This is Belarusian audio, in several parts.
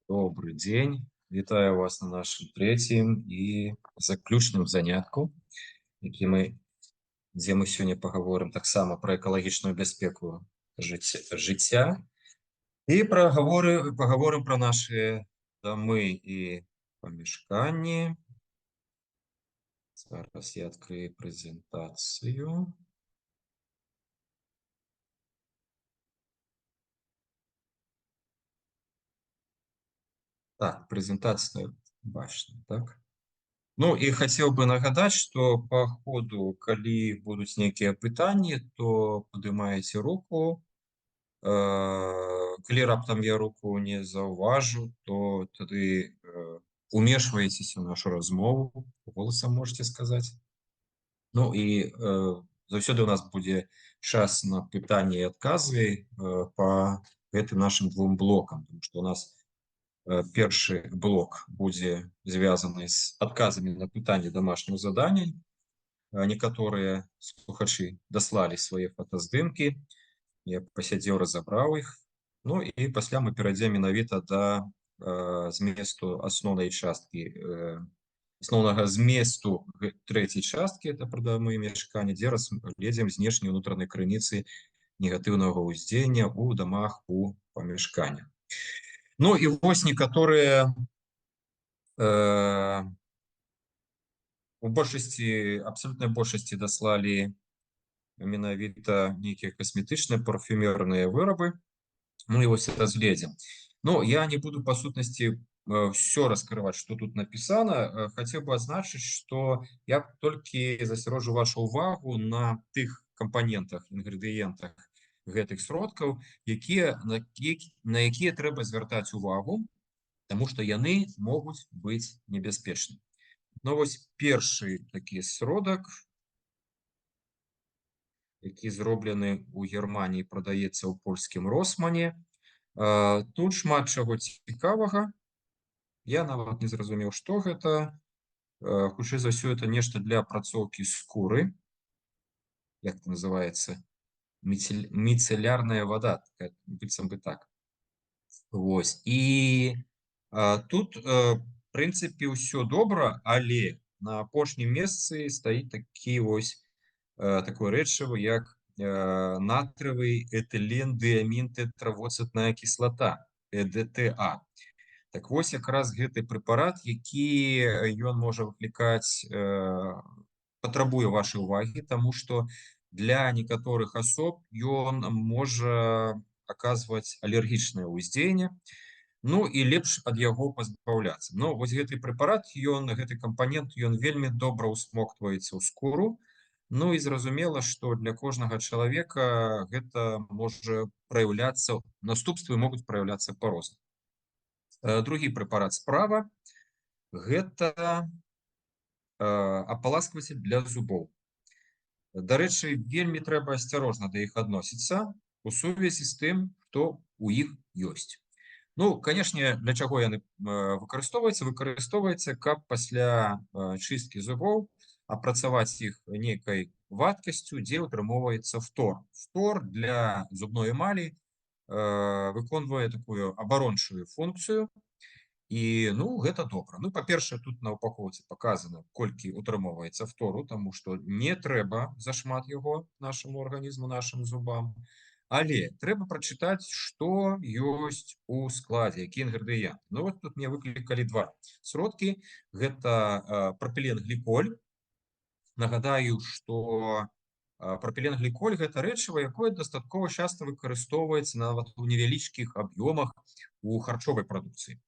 Добрый дзень. Вітаю вас на нашым трэцім і заключным занятку, дзе мы сёння паговорым таксама пра экалагічную бяспеку жыцця і паговорым пра нашы дамы і памяшканні. Зараз я адкрыю прэзентацыю. Так, прэзентацыя бачна, так? Ну і хацеў бы нагадаць, што па ходу, калі будуць нейкія пытанні, то падымаеце руку. Калі раптам я руку не заўважу, то тады умешваецеся ў нашу размову, голасам можете сказаць. Ну і заўсёды у нас будзе час на пытанні і адказы па гэтым нашым двум блокам, тому што у нас першы блок будзе звязаны з адказамі на пытанні домашніх заданняў. Некаторыя слухачы даслалі свае фотаздымкі, я пасядзеў, разабраў іх. Ну і пасля мы перайдзем менавіта да зместу асноўнай часткі, асноўнага зместу трэцяй часткі, это пра дамы і памяшканні, дзе разгледзім знешнія і ўнутраныя крыніцы негатыўнага ўздзеяння ў дамах, у памяшканнях. Ну і вось некаторыя у большасці, абсалютнай большасці даслалі менавіта нейкія касметычныя, парфюмерныя вырабы. Мы его разгледзім. Но я не буду по сутнасці все раскрываць, што тут напісана. Хацеў бы адзначыць, што я толькі засяроджу вашу ўвагу на тых кампанентах, інгрэдыентах гэтых сродкаў, на якія трэба звяртаць увагу, таму што яны могуць быць небяспечнымі. Ну вось першы такі сродак, які зроблены ў Германіі, прадаецца ў польскім Росмане. Тут шмат чаго цікавага. Я нават не зразумеў, што гэта. Хутчэй за ўсё, это нешта для апрацоўкі скуры. Як это называецца? Міцэлярная вада, быццам бы так. Вось. І тут, в прынцыпе, ўсё добра, але на апошнім месцы стаіць такі вось такое рэчыва, як натрыевы этылендыамін тэтравоцетная кіслата, ЭДТА. Так вось якраз гэты прэпарат, які ён можа выклікаць, патрабуе вашай увагі, таму што для некаторых асоб ён можа аказваць алергічнае ўздзеянне. Ну і лепш ад яго пазбаўляцца. Ну вось гэты прэпарат, гэты кампанент, ён вельмі добра ўсмоктваецца ў скуру. Ну і зразумела, што для кожнага чалавека гэта можа праяўляцца, наступствы могуць праяўляцца па-рознаму. Другі прэпарат справа, гэта апаласквацель для зубоў. Дарэчы, вельмі трэба асцярожна да іх адносіцца у сувязі з тым, што ў іх ёсць. Ну, канешне, для чаго яны выкарыстоўваюцца? Выкарыстоўваецца, каб пасля чысткі зубоў апрацаваць іх нейкай вадкасцю, дзе ўтрымоўваецца фтор. Фтор для зубной эмалі выконвае такую абарончую функцыю. І, ну, гэта добра. Ну, па-першае, тут на упакоўцы паказана, колькі ўтрымоўваецца фтору, таму што не трэба зашмат яго нашаму арганізму, нашым зубам. Але трэба прачытаць, што ёсць у складзе, які інгрэдыент. Ну, вот тут мне выклікалі два сродкі. Гэта прапіленгліколь. Нагадаю, што прапіленгліколь – гэта рэчыва, якое дастаткова часта выкарыстоўваецца нават у невялічкіх аб'ёмах у харчовай прадукцыі.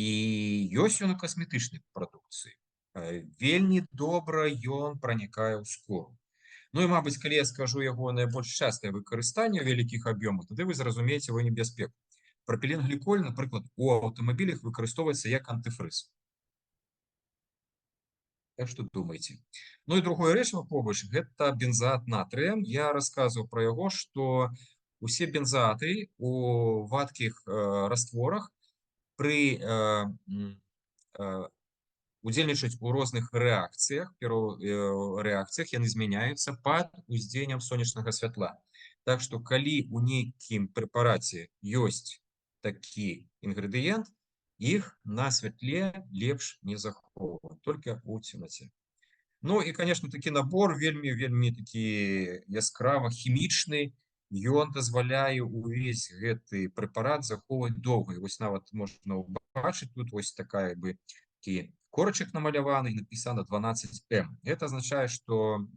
І ёсць ён у касметычнай прадукцыі. Вельмі добра ён пранікае ў скуру. Ну і, мабыць, калі я скажу яго найбольш частае выкарыстанне ў вялікіх аб'ёмах, тады вы зразумееце его небяспеку. Прапіленгліколь, напрыклад, у аўтамабілях выкарыстоўваецца як антыфрыз. Так што думайце. Ну і другое рэчыва побач, гэта бензаат натрыя. Я расказваў пра яго, што усе бензааты у вадкіх растворах пры удзельнічаць у розных рэакцыях, яны змяняюцца пад уздзеяннем сонечнага святла. Так што калі ў нейкім прэпараце ёсць такі інгрэдыент, іх на святле лепш не захоўваць, толькі ў цемнаце. Ну і, конечно, такі набор вельмі такі яскрава хімічны. Ён дазваляе ўвесь гэты прэпарат захоўваць доўга. І вось нават можна ўбачыць, тут вось такая бы такі корачак намаляваны, напісана 12М. Это азначае, што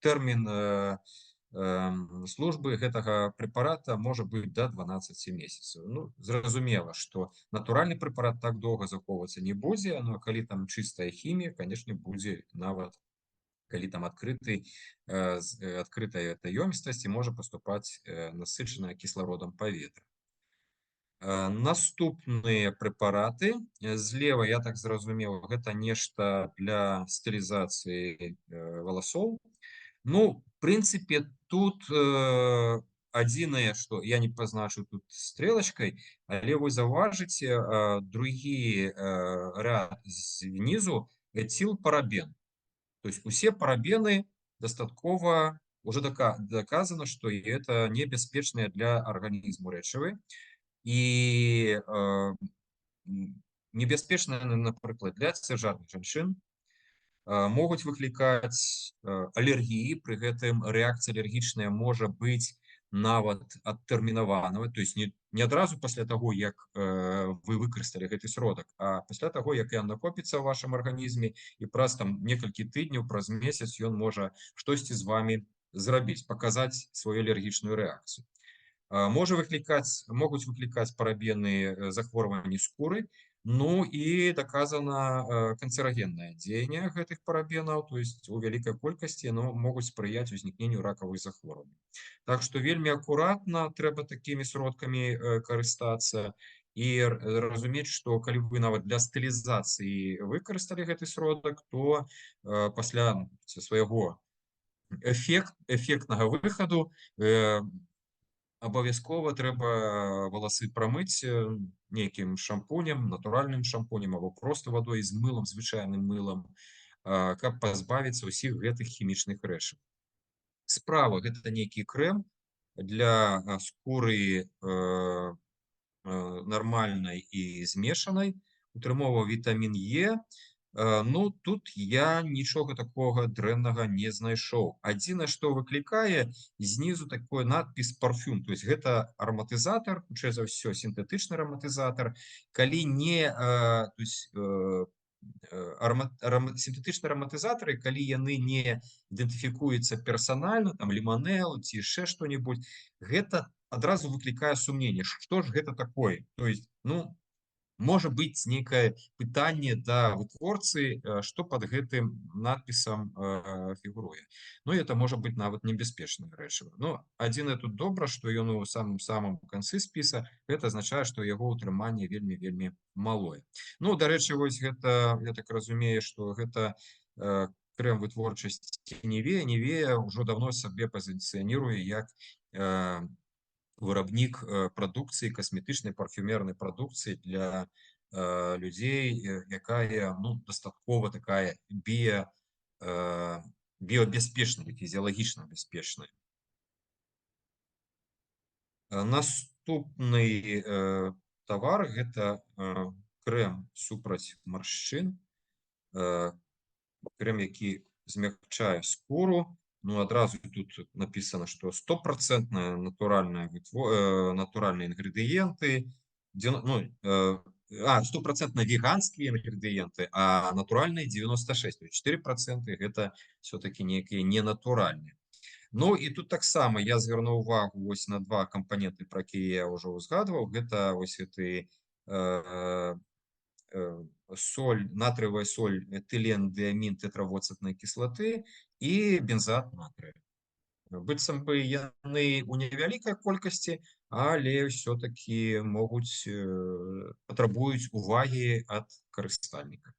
тэрмін службы гэтага прэпарата можа быць да 12 месяцаў. Зразумела, што натуральны прэпарат так доўга захоўвацца не будзе, но калі там чыстая хімія, канешне, будзе нават калі там адкрытая эта ёмістасць і можа паступаць насычаная кіслародам паветра. Наступныя прэпараты. Злева, я так зразумеў, гэта нешта для стылізацыі валасоў. В прынцыпе, тут адзінае, што я не пазначу тут стрэлачкай, але вы заўважыце другі ряд знізу этилпарабен. То есть усе парабены дастаткова уже доказано, что это небяспечныя для арганізму рэчывы. І небяспечныя, напрыклад, для цяжарных жанчын, могуць выклікаць алергіі, пры гэтым рэакцыя алергічная можа быць нават адтэрмінаваная, то есть не адразу пасля таго, як вы выкарысталі гэты сродак, а пасля таго, як ён накопіцца ў вашым арганізме, і праз там некалькі тыдняў, праз месяц ён можа штосьці з вами зрабіць, паказаць сваю алергічную рэакцыю. Могуць выклікаць парабены захворванні скуры. І доказана канцерагеннае дзеянне гэтых парабенаў, то есть у вялікай колькасці яны могуць спрыяць узнікненню ракавых захворванняў. Так што вельмі акуратна трэба такімі сродкамі карыстацца і разумець, што калі вы нават для стылізацыі выкарысталі гэты сродак, то пасля свайго эфектнага выхаду абавязкова трэба валасы прамыць нейкім шампунем, натуральным шампунем, або проста вадой з мылам, звычайным мылам, каб пазбавіцца ўсіх гэтых хімічных рэчыў. Справа гэта нейкі крэм для скуры нармальнай і змешанай, утрымоўвае вітамін Е. Тут я нічога такога дрэннага не знайшоў. Адзінае, што выклікае знізу такой надпіс парфюм, то есть гэта араматызатар, хутчэй за ўсё сінтэтычны араматызатар. Калі не сінтэтычныя араматызатары, калі яны не ідэнтыфікуюцца персанальна, там ліманэл ці яшчэ што-небудзь, гэта адразу выклікае сумненне, што ж гэта такое. То есть, можа быць нейкае пытанне да вытворцы, што пад гэтым надпісам фігуруе. Это можа быць нават небяспечнае рэчыва. Адзінае тут добра, што ён у самым канцы спіса, гэта азначае, што яго ўтрыманне вельмі малое. Дарэчы, вось гэта, я так разумею, што гэта крэм вытворчасці Нівея. Нівея ўжо давно сабе пазіцыяніруе як вырабнік прадукцыі, касметычнай, парфюмернай прадукцыі для людзей, якая дастаткова такая біябяспечная, фізіялагічна бяспечная. Наступны тавар гэта крэм супраць маршчын, крэм, які змякчае скуру. Адразу тут написано, что 100% натуральные ингредиенты, 100% веганские ингредиенты, а натуральные 96%, то есть 4% это все-таки некие ненатуральные. И тут таксама я звярнуў увагу вось на два кампаненты, про якія я ўжо узгадваў. Гэта вось гэты соль, натрыевая соль, этилен, диамин, тетравоцетной кислоты и бензат натрия. Быццам бы яны у невялікай колькасці, але все-таки патрабуюць увагі ад карыстальніка.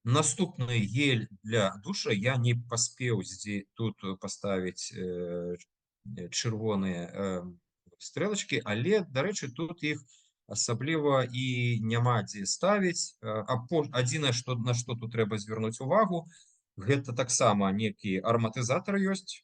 Наступны гель для душа. Я не паспеў тут паставіць чырвоныя стрэлачкі, але, дарэчы, тут іх асабліва і няма дзе ставіць. Адзінае, на што тут трэба звярнуць увагу, гэта таксама некі араматызатар ёсць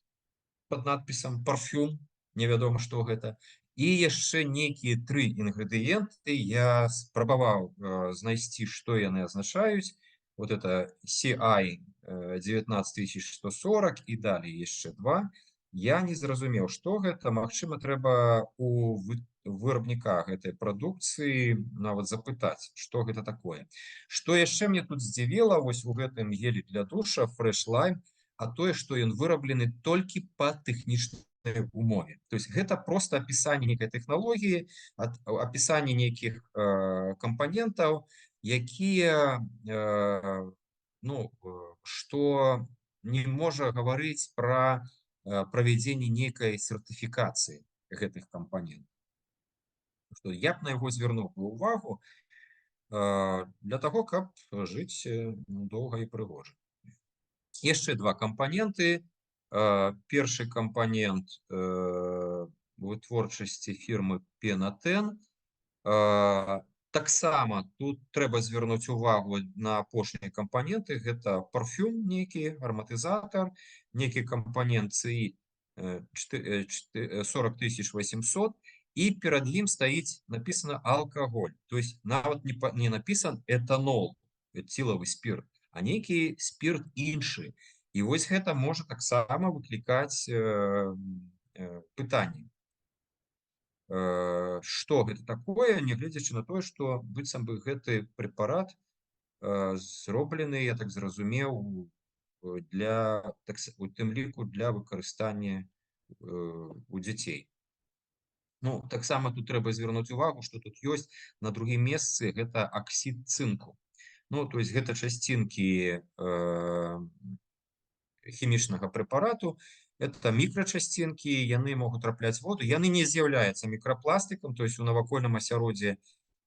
пад надпісам парфюм, невядома што гэта. І яшчэ нейкія 3 інгрэдыенты я спрабаваў знайсці, што яны азначаюць. Вот это CI 19140 і далей яшчэ 2. Я не зразумеў, што гэта. Магчыма, трэба у вырабніка гэтай прадукцыі нават запытаць, што гэта такое. Што яшчэ мне тут здзівіла вось у гэтым гелі для душа Fresh Lime, а тое, што ён выраблены толькі па тэхнічнай умове. То есть гэта просто опісанне нейкай тэхналогіі, опісанне нейкіх кампанентаў, якія што не можа гаварыць пра правядзенне нейкай сертыфікацыі гэтых кампанентаў. Што я б на яго звярнуў увагу для таго, каб жыць доўга і прыгожа. Яшчэ 2 кампаненты. Першы кампанент вытворчасці фірмы Пенатен. Таксама тут трэба звярнуць увагу на апошнія кампаненты. Гэта парфюм нейкі, ароматызатор, нейкі кампанент CI 40800, і перад ім стаіць написано алкаголь. То есть нават не написан этанол, этиловый спирт, а нейкі спирт іншы. І вось гэта можа таксама выклікаць пытанні. Што гэта такое, нягледзячы на тое, што быццам бы гэты прэпарат зроблены, я так зразумеў, у тым ліку для выкарыстання у дзяцей. Ну, таксама тут трэба звярнуць увагу, што тут ёсць на другім месцы гэта аксід цынку. Ну, то есть гэта часцінкі хімічнага прэпарату, это мікрачасцінкі, яны могуць трапляць воду, яны не з'яўляюцца мікрапластыкам, то есть у навакольным асяроддзі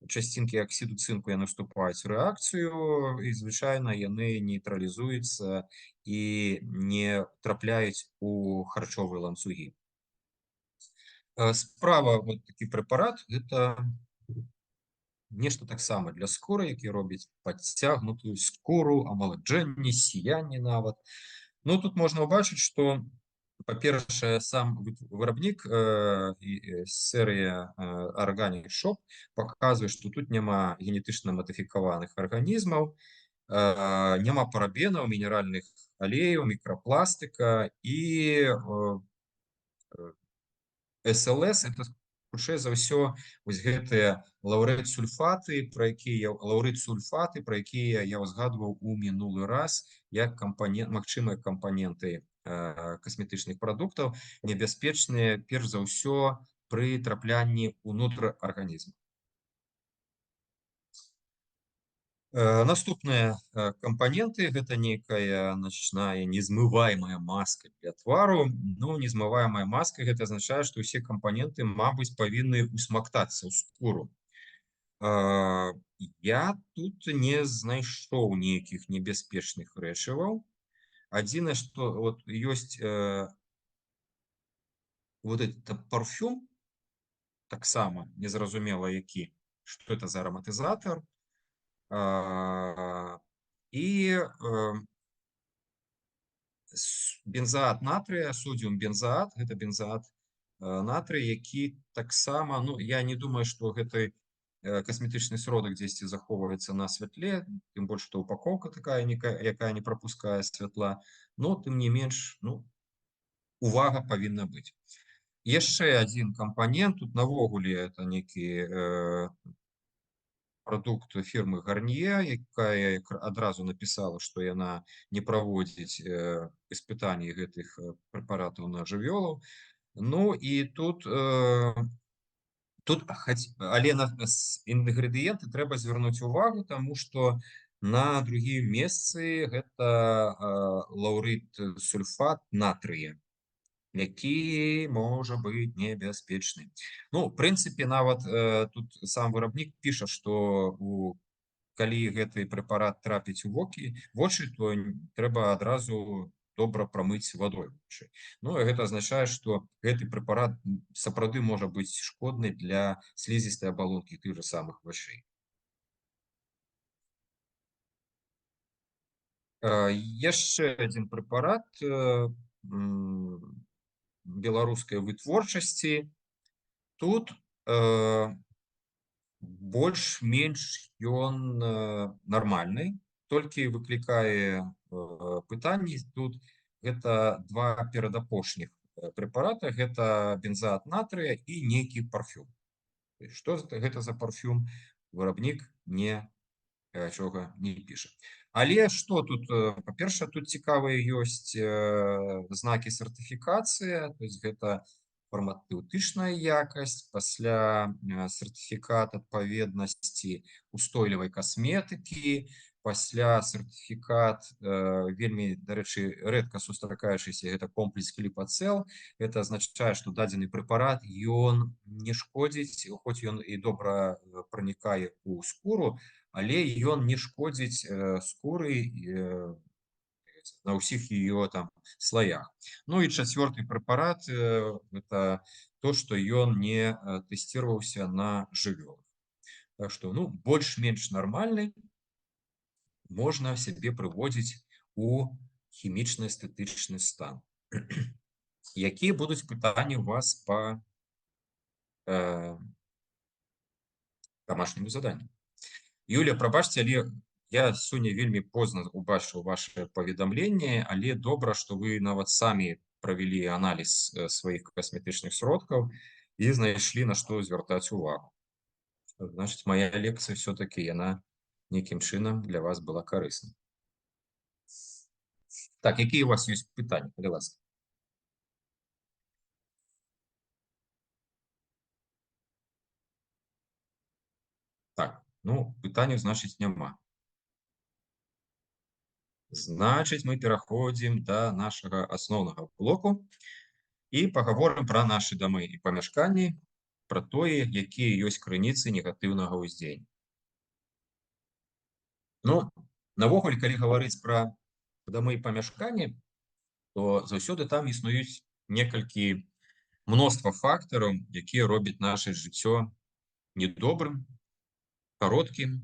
часцінкі аксіду цынку яны вступаюць у рэакцыю, і звычайна яны нейтралізуюцца і не трапляюць у харчовыя ланцугі. Справа вот такі прэпарат, гэта нешта таксама для скуры, які робіць падцягнутую скуру, амаладжэнне, сіянне нават. Ну, тут можна ўбачыць, што, па-першае, сам вырабнік серыя Organic Shop паказвае, што тут няма генетычна мадыфікаваных арганізмаў, няма парабенаў, мінеральных алеяў, мікрапластыка і СЛС, это хутчэй за ўсё вось гэтыя лаўрэт-сульфаты, пра якія я ўзгадваў у мінулы раз, як магчымыя кампаненты касметычных прадуктаў, небяспечныя перш за ўсё пры траплянні ўнутр арганізма. Наступныя кампаненты, гэта нейкая начная незмываемая маска для твару. Ну, незмываемая маска, гэта азначае, што ўсе кампаненты, мабыць, павінны усмактацца ў скуру. Я тут не знайшоў нейкіх небяспечных рэчываў. Адзінае, што вот ёсць вот этот парфюм, таксама незразумела які, што это за ароматызатор, і бензаат натрыя, содіум бензаат, гэта бензаат натрый, які таксама, ну, я не думаю, што гэты касметычны сродак дзесьці захоўваецца на святле, тым больш, што упакоўка такая, якая не прапускае святла, но тым не менш, ну, увага павінна быць. Яшчэ адзін кампанент, тут навогуле это нейкі прадукт фірмы Гарнье, якая адразу напісала, што яна не праводзіць іспытанні гэтых прэпаратаў на жывёлаў. Ну і тут але на інгрэдыенты трэба звярнуць увагу, таму што на другім месцы гэта лаўрыт-сульфат натрыя, які можа быць небяспечны. Ну, в прынцыпе, нават тут сам вырабнік піша, што калі гэты прэпарат трапіць у вочы, то трэба адразу добра прамыць вадой вочы. Ну, і гэта азначае, што гэты прэпарат сапраўды можа быць шкодны для слізістай абалонкі тых жа самых вачэй. Яшчэ адзін прэпарат беларускай вытворчасці. Тут больш-менш ён нармальны, толькі выклікае пытанні тут. Гэта два перадапошніх прэпарата, гэта бензаат натрыя і нейкі парфюм. Што гэта за парфюм, вырабнік нічога не піша. Але што тут, па-першае, тут цікавыя ёсць знакі сертыфікацыі, то есть гэта фармацэўтычная якасць, пасля сертыфікат адпаведнасці устойлівай касметыкі, пасля сертыфікат вельмі, дарэчы, рэдка сустракаючыся, гэта комплекс гліпацэл. Это азначае, што дадзены прэпарат ён не шкодзіць, хоць ён і добра пранікае ў скуру, але ён не шкодзіць скуры на ўсіх ее там слоях. Ну і чацвёрты прэпарат это то, што ён не тэсціраваўся на жывёлах. Так што, ну, больш-менш нармальны, можна сябе прыводзіць у хімічны эстэтычны стан. Якія будуць пытанні у вас па домашняму заданню? Юля, прабачце, але я сёння вельмі позна убачыў ваше паведамленне, але добра, што вы нават самі правялі аналіз сваіх касметычных сродкаў і знайшлі, на што звяртаць увагу. Значыць, моя лекцыя все-таки яна нейкім чынам для вас была карысна. Так, якія у вас ёсць пытанні, калі ласка? Так, ну, пытанняў, значыць, няма. Значыць, мы пераходзім да нашага асноўнага блоку і пагаворым пра нашы дамы і памяшканні, пра тое, якія ёсць крыніцы негатыўнага ўздзеяння. Ну, навогуле, калі гаварыць пра дамы і памяшканні, то заўсёды там існуюць некалькі мноства фактараў, якія робяць наша жыццё недобрым, кароткім,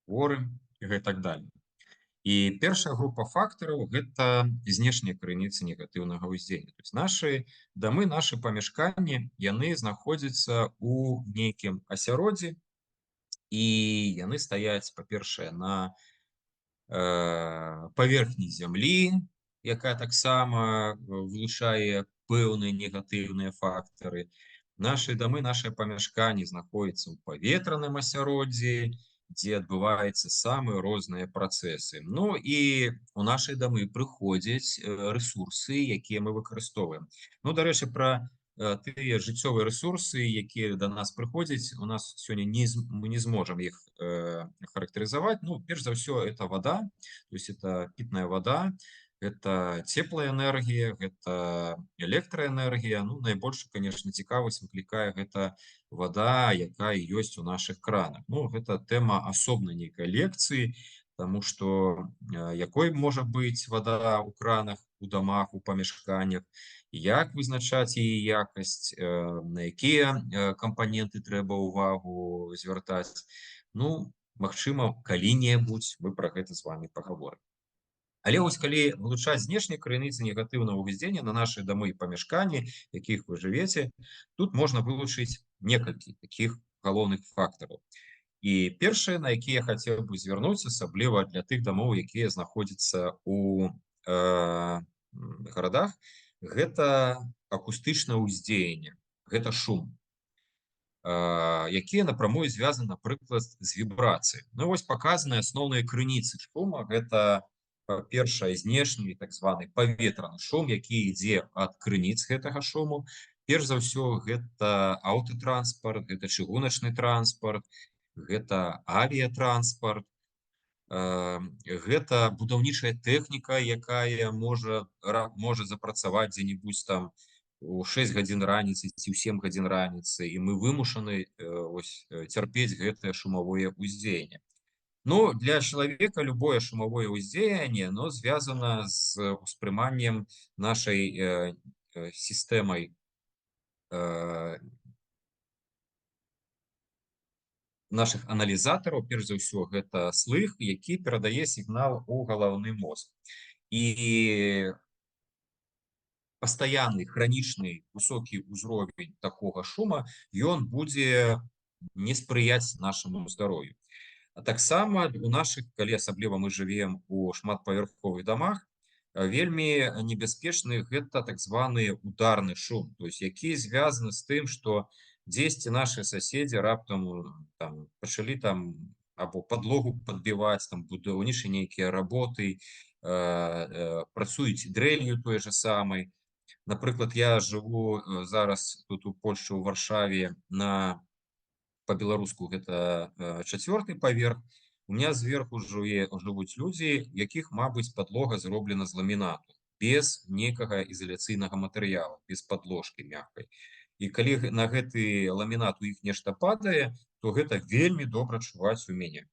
хворым і так далее. І першая група фактараў гэта знешнія крыніцы негатыўнага ўздзеяння. То есть нашы дамы, нашы памяшканні, яны знаходзяцца ў нейкім асяроддзі, і яны стаяць, па-першае, на паверхні зямлі, якая таксама вылучае пэўныя негатыўныя фактары. Нашы дамы, нашыя памяшканні знаходзяцца ў паветраным асяроддзі, дзе адбываюцца самыя розныя працэсы. Ну і у нашыя дамы прыходзяць рэсурсы, якія мы выкарыстоўваем. Ну, дарэчы, пра тыя жыццёвыя рэсурсы, якія да нас прыходзяць, у нас сёння мы не зможам іх характарызаваць. Ну, перш за ўсё, это вода, то есть это питная вода, это теплая энергія, гэта электраэнергія. Ну, найбольшую, конечно, цікавасць выклікае гэта вода, якая ёсць у наших кранах. Ну, гэта тэма асобнай нейкай лекцыі, тому что якой можа быць вода ў кранах, у дамах, у памяшканнях, як вызначаць яе якасць, на якія кампаненты трэба ўвагу звяртаць. Ну, магчыма, калі-небудзь мы пра гэта з вами пагаворым. Але вось калі вылучаць знешнія крыніцы негатыўнага ўздзеяння на нашы дамы і памяшканні, якіх вы жывеце, тут можна вылучыць некалькі такіх галоўных фактараў. І першае, на якія я хацеў бы звярнуць, асабліва для тых дамоў, якія знаходзяцца ў гарадах, гэта акустычнае ўздзеянне, гэта шум, якія напрамую звязаны, напрыклад, з вібрацыяй. Ну, вось паказаны асноўныя крыніцы шума. Гэта, па-першае, знешні так званы паветраны шум, які ідзе ад крыніц гэтага шуму. Перш за ўсё, гэта аўтатранспарт, гэта чыгуначны транспарт, гэта авіятранспарт, гэта будаўнічая тэхніка, якая можа запрацаваць дзе-небудзь там у 6 гадзін раніцы ці ў 7 гадзін раніцы, і мы вымушаны цярпець гэтае шумавое ўздзеянне. Ну, для чалавека любое шумавое ўздзеянне, оно звязана з успрыманнем нашай сістэмай наших аналізатараў. Перш за ўсё, гэта слых, які перадае сігнал у галаўны мозг. І пастаянны хранічны высокі ўзровень такога шума ён будзе не спрыяць нашаму здароўю. А таксама у нашых, калі асабліва мы жывем у шматпавярховых дамах, вельмі небяспечны гэта так званы ударны шум, то есть які звязаны з тым, што дзесьці нашы суседзі раптам там пачалі там або падлогу падбіваць, там будаўнічыя нейкія работы, працуюць дрэлью той же самай. Напрыклад, я жыву зараз тут у Польшчы, у Варшаве, по-беларуску гэта 4-й паверх. У меня зверху жывуць людзі, якіх, мабыць, падлога зроблена з ламінату, без нейкага ізаляцыйнага матэрыялу, без падложкі мяккай. І калі на гэты ламінат у іх нешта падае, то гэта вельмі добра чуваць у мяне.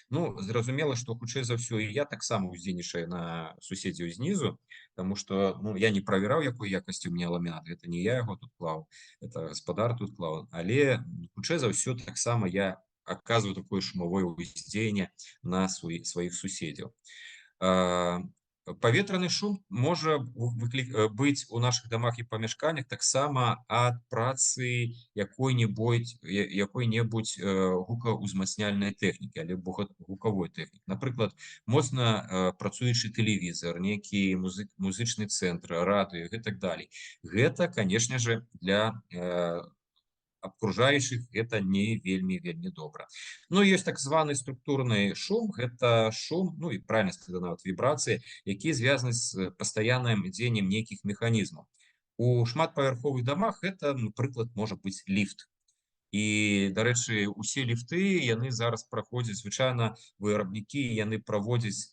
Ну, зразумела, што хутчэй за ўсё і я таксама ўздзейнічаю на суседзяў знізу, таму што я не правяраў, якой якасці ў мяне ламінат, гэта не я яго тут клаў, это гаспадар тут клаў, але хутчэй за ўсё таксама я аказваю такое шумавое ўздзеянне на сваіх суседзяў. Паветраны шум можа быць у нашых дамах і памяшканнях таксама ад працы якой-небудзь гукаўзмацняльнай тэхнікі або гукавой тэхнікі. Напрыклад, моцна працуючы тэлевізор, нейкі музычны цэнтр, радыё і так далей. Гэта, канешне же, для абкружаючых гэта не вельмі добра. Ну, ёсць так званы структурны шум, гэта шум, ну і правільна сказаць, нават вібрацыі, які звязаны з пастаянным дзеяннем нейкіх механізмаў. У шматпавярховых дамах гэта, напрыклад, можа быць ліфт. І, дарэчы, усе ліфты, яны зараз праходзяць, звычайна вырабнікі, яны праводзяць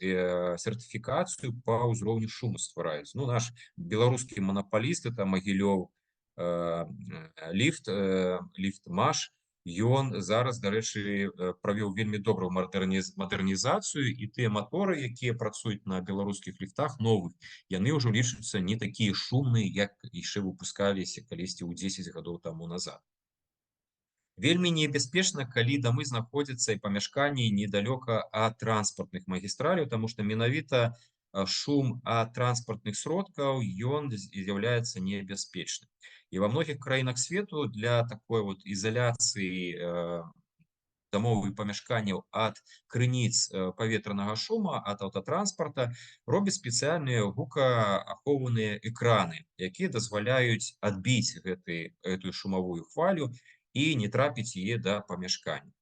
сертыфікацыю па ўзроўню шуму ствараюць. Ну, наш беларускі манапаліст, это Магілёў ліфт Маш, ён зараз, дарэчы, правёў вельмі добрую мадэрнізацыю, і тыя маторы, якія працуюць на беларускіх ліфтах новых, яны ўжо лічацца не такія шумныя, як яшчэ выпускаліся калісьці ў 10 гадоў таму назад. Вельмі небяспечна, калі дамы знаходзяцца і памяшканні недалёка ад транспартных магістраляў, таму што менавіта шум ад транспартных сродкаў ён з'яўляецца небяспечным. І ва многіх краінах свету для такой вот ізаляцыі дамоў і памяшканняў ад крыніц паветранага шума, ад аўтатранспарта робяць спецыяльныя гукаахоўваныя экраны, якія дазваляюць адбіць гэтую шумавую хвалю і не трапіць яе да памяшкання.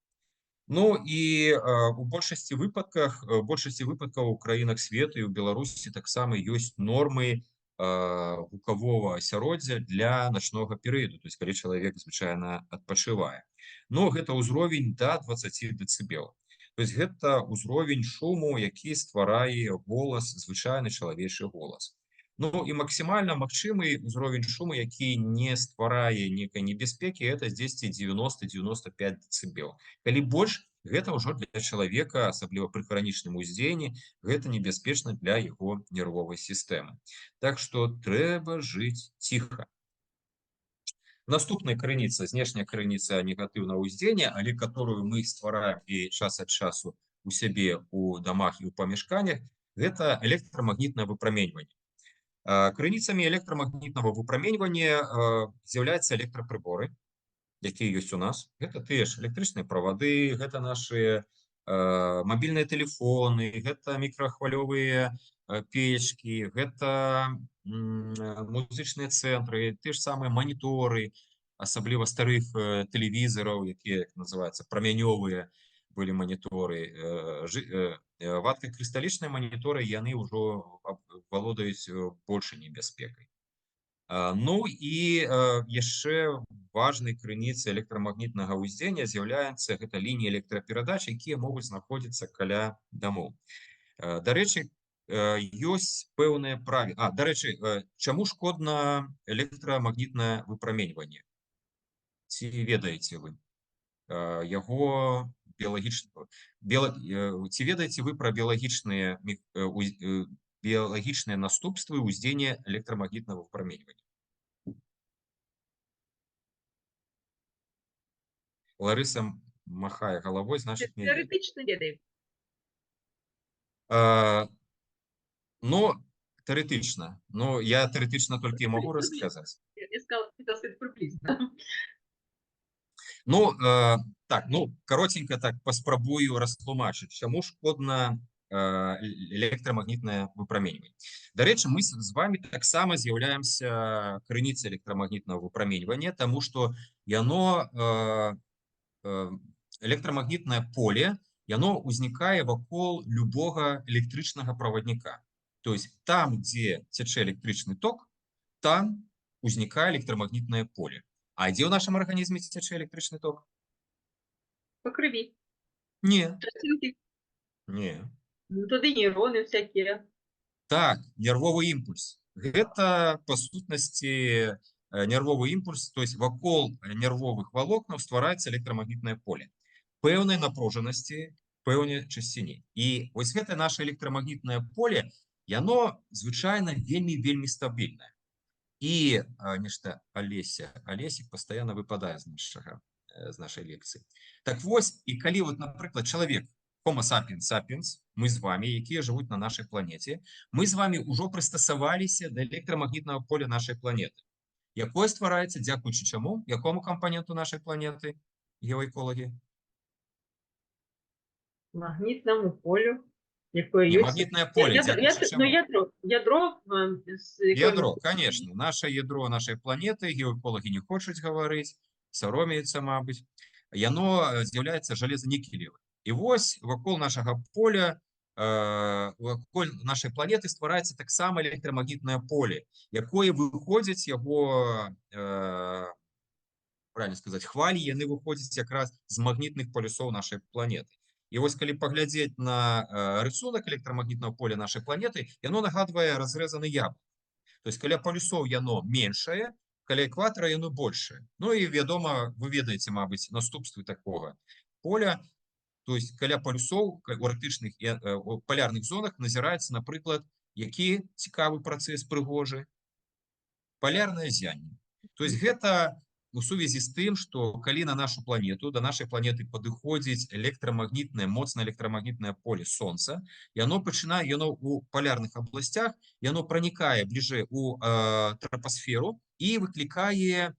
Ну і у большасці выпадкаў у краінах свету і ў Беларусі таксама ёсць нормы гукавога асяроддзя для начнога перыяду, то есть калі чалавек звычайна адпачывае. Но гэта ўзровень да 20 дэцыбел. То есть гэта ўзровень шуму, які стварае голас, звычайны чалавечы голас. Ну і максімальна магчымы ўзровень шуму, які не стварае нейкай небяспекі, это дзесьці 90-95 дэцыбел. Калі больш, гэта ўжо для чалавека, асабліва пры хранічным уздзеянні, гэта небяспечна для яго нервовай сістэмы. Так што трэба жыць ціха. Наступная крыніца, знешняя крыніца негатыўнага ўздзеяння, але которую мы ствараем і час ад часу у сябе у дамах і ў памяшканнях, гэта электрамагнітнае выпраменьванне. Крыніцамі электрамагнітнага выпраменьвання з'яўляюцца электрапрыборы, якія ёсць у нас. Гэта тыя ж электрычныя правады, гэта нашы мабільныя тэлефоны, гэта мікрахвалёвыя печкі, гэта музычныя цэнтры, тыя ж самыя маніторы, асабліва старых тэлевізараў, якія называюцца прамянёвыя былі маніторы. Вадкакрысталічныя маніторы, яны ўжо валодаюць большай небяспекай. Ну і яшчэ важнай крыніцай электрамагнітнага ўздзеяння з'яўляецца гэта лініі электраперадач, якія могуць знаходзіцца каля дамоў. Дарэчы, ёсць пэўныя правілы. Дарэчы, чаму шкодна электрамагнітнае выпраменьванне? Ці ведаеце вы яго ці ведаеце вы пра біялагічныя наступствы ўздзеяння электрамагнітнага выпраменьвання? Ларыса махае галавой, значыць, не ведае. Тэарэтычна ведаю. Но Теоретично. Ну, я теоретично тільки і можу розказати. Я сказала, хотела сказать приблизно. Ну, так, ну, коротенько так паспрабую растлумачыць, чаму шкодна электрамагнітнае выпраменьванне. Дарэчы, мы з вами таксама з'яўляемся крыніцай электрамагнітнага выпраменьвання, таму што яно электрамагнітнае поле, яно ўзнікае вакол любога электрычнага правадніка. То есть там, дзе цячэ электрычны ток, там узнікае электрамагнітнае поле. А дзе ў нашым арганізме цячэ электрычны ток? По крови. Не, Тростинки. не. Ну, туды нейроны всякие. Так, нервовы імпульс. Гэта, па сутнасці, нервовы імпульс, то есть вакол нервовых валокнаў ствараецца электрамагнітнае поле. Пэўнай напружанасці, пэўнай часціні. І вось гэта наша электрамагнітнае поле, яно звычайна вельмі стабільнае. І нешта Алесік пастаянна выпадае з нашай лекцыі. Так вось, і калі вот, напрыклад, чалавек Homo sapiens sapiens, мы з вами, якія жывуць на нашай планеце, мы з вами ўжо прыстасаваліся да электрамагнітнага поля нашай планеты. Якое ствараецца, дзякуючы чаму? Якому кампаненту нашай планеты, геоэколагі? Магнітному полю, якое Не, ёсць. магнітнае поле, дзякуючы Ну, чаму? ядро, Ядро, конечно. Наше ядро нашай планеты, геоэколагі не хочуць гаварыць, саромеюцца, мабыць. Яно з'яўляецца жалеза-нікелевым. І вось вакол нашага поля, вакол нашай планеты ствараецца таксама электрамагнітнае поле, якое выходзіць яго, правильно сказаць, хвалі, яны выходзяць якраз з магнітных полюсоў нашай планеты. І вось калі паглядзець на рысунак электрамагнітнага поля нашай планеты, яно нагадвае разрэзаны яблык. То есть каля полюсоў яно меншае, каля экватара яно большае. Ну і вядома, вы ведаеце, мабыць, наступствы такога поля. То есть каля полюсоў у арктычных і палярных зонах назіраецца, напрыклад, які цікавы працэс прыгожы? Палярнае зянне. То есть гэта у сувязі з тым, што калі на нашу планету, да нашай планеты падыходзіць электрамагнітнае, моцнае электрамагнітнае поле Сонца, яно пачынае, яно у палярных абласцях, яно пранікае бліжэй у трапасферу і выклікае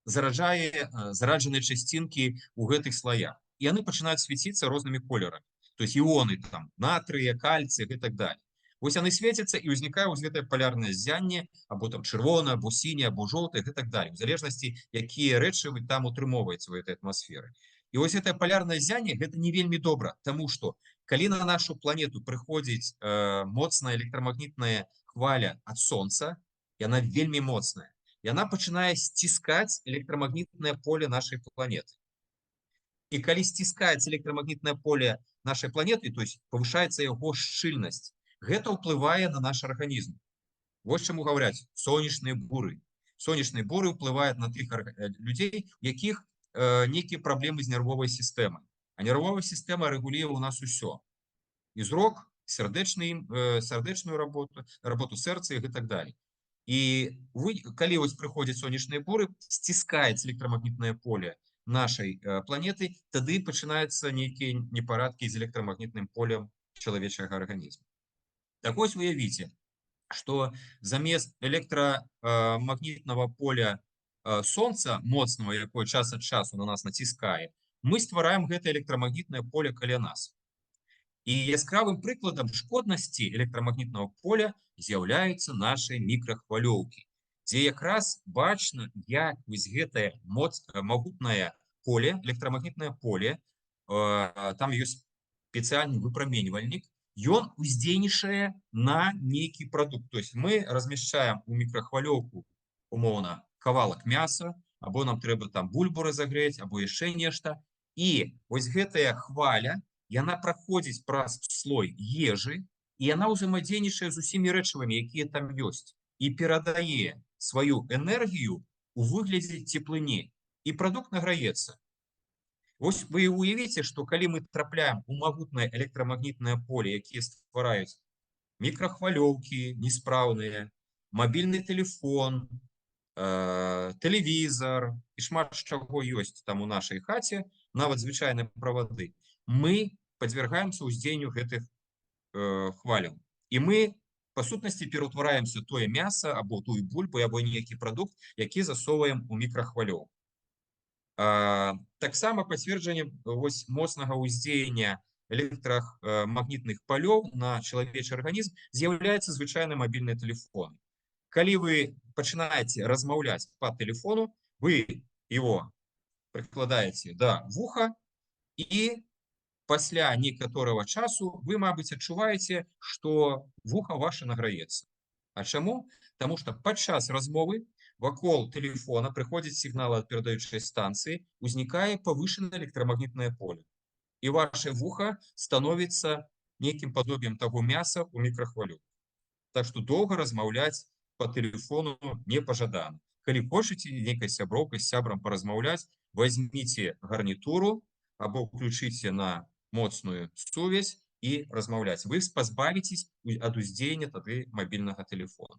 зараджаныя часцінкі ў гэтых слаях. І яны пачынаюць свяціцца рознымі колерамі. То есть іоны там, натрыя, кальцыя і так далее. Вось яны свецяцца і ўзнікае вось гэтае палярнае зянне, або там чырвона, або сіняе, або жоўтае і так далее. У залежнасці, якія рэчывы там утрымоўваюцца ў гэтай атмасферы. І вось гэтае палярнае зянне, гэта не вельмі добра, таму што калі на нашу планету прыходзіць моцная электрамагнітная хваля ад Сонца, яна вельмі моцная. Яна пачынае сціскаць электрамагнітнае поле нашай планеты. І калі сціскаецца электрамагнітнае поле нашай планеты, то есть павышаецца яго шчыльнасць, гэта ўплывае на наш арганізм. Вось чаму гаваряць сонечныя буры. Сонечныя буры ўплываюць на тых людзей, у якіх нейкія праблемы з нервовай сістэмай. А нервовая сістэма рэгулюе ў нас усё. І зрок, сардэчную работу сэрца і так далее. І калі вось прыходзяць сонечныя буры, сціскаецца электрамагнітнае поле нашай планеты, тады пачынаюцца нейкія непарадкі з электрамагнітным полем чалавечага арганізму. Так вось уявіце, што замест электрамагнітнага поля Сонца моцнага, якое час ад часу на нас націскае, мы ствараем гэта электрамагнітнае поле каля нас. І яскравым прыкладам шкоднасці электрамагнітнага поля з'яўляюцца нашыя мікрахвалёўкі, дзе якраз бачна, як вось гэтае магутнае поле, электрамагнітнае поле, там ёсць спецыяльны выпраменьвальнік, ён уздзейнічае на нейкі прадукт. То есть мы размяшчаем у мікрахвалёўку, умоўна, кавалак мяса, або нам трэба там бульбу разагрэць, або яшчэ нешта. І вось гэтая хваля, яна праходзіць праз слой ежы, і яна ўзаемадзейнічае з усімі рэчывамі, якія там ёсць, і перадае сваю энергію у выглядзе цеплыні, і прадукт награецца. Вось вы уявіце, што калі мы трапляем у магутнае электрамагнітнае поле, якія ствараюць мікрахвалёўкі неспраўныя, мабільны тэлефон, тэлевізор і шмат чаго ёсць там у нашай хаце, нават звычайныя правады, мы подвергаемся ўздзеянню гэтых хваляў. І мы, па сутнасці, пераўтвараемся тое мяса або тую бульбу або нейкі прадукт, які засоўваем у мікрахвалёўку. Таксама пацверджаннем вось моцнага ўздзеяння электрамагнітных палёў на чалавечы арганізм з'яўляецца звычайны мабільны тэлефон. Калі вы пачынаеце размаўляць па тэлефону, вы его прыкладаеце да вуха, і пасля некаторага часу вы, мабыць, адчуваеце, што вуха ваша награецца. А чаму? Таму што падчас размовы вакол тэлефона прыходзіць сігнал ад перадаючай станцыі, узнікае павышанае электрамагнітнае поле. І ваше вуха становіцца нейкім падобием таго мяса ў мікрахвалёўцы. Так што доўга размаўляць па тэлефону не пажадана. Калі хочаце нейкай сяброўкай з сябрам паразмаўляць, возьміце гарнітуру або ўключыце на моцную сувязь і размаўляць. Вы пазбавіцесь ад уздзеяння тады мабільнага тэлефона.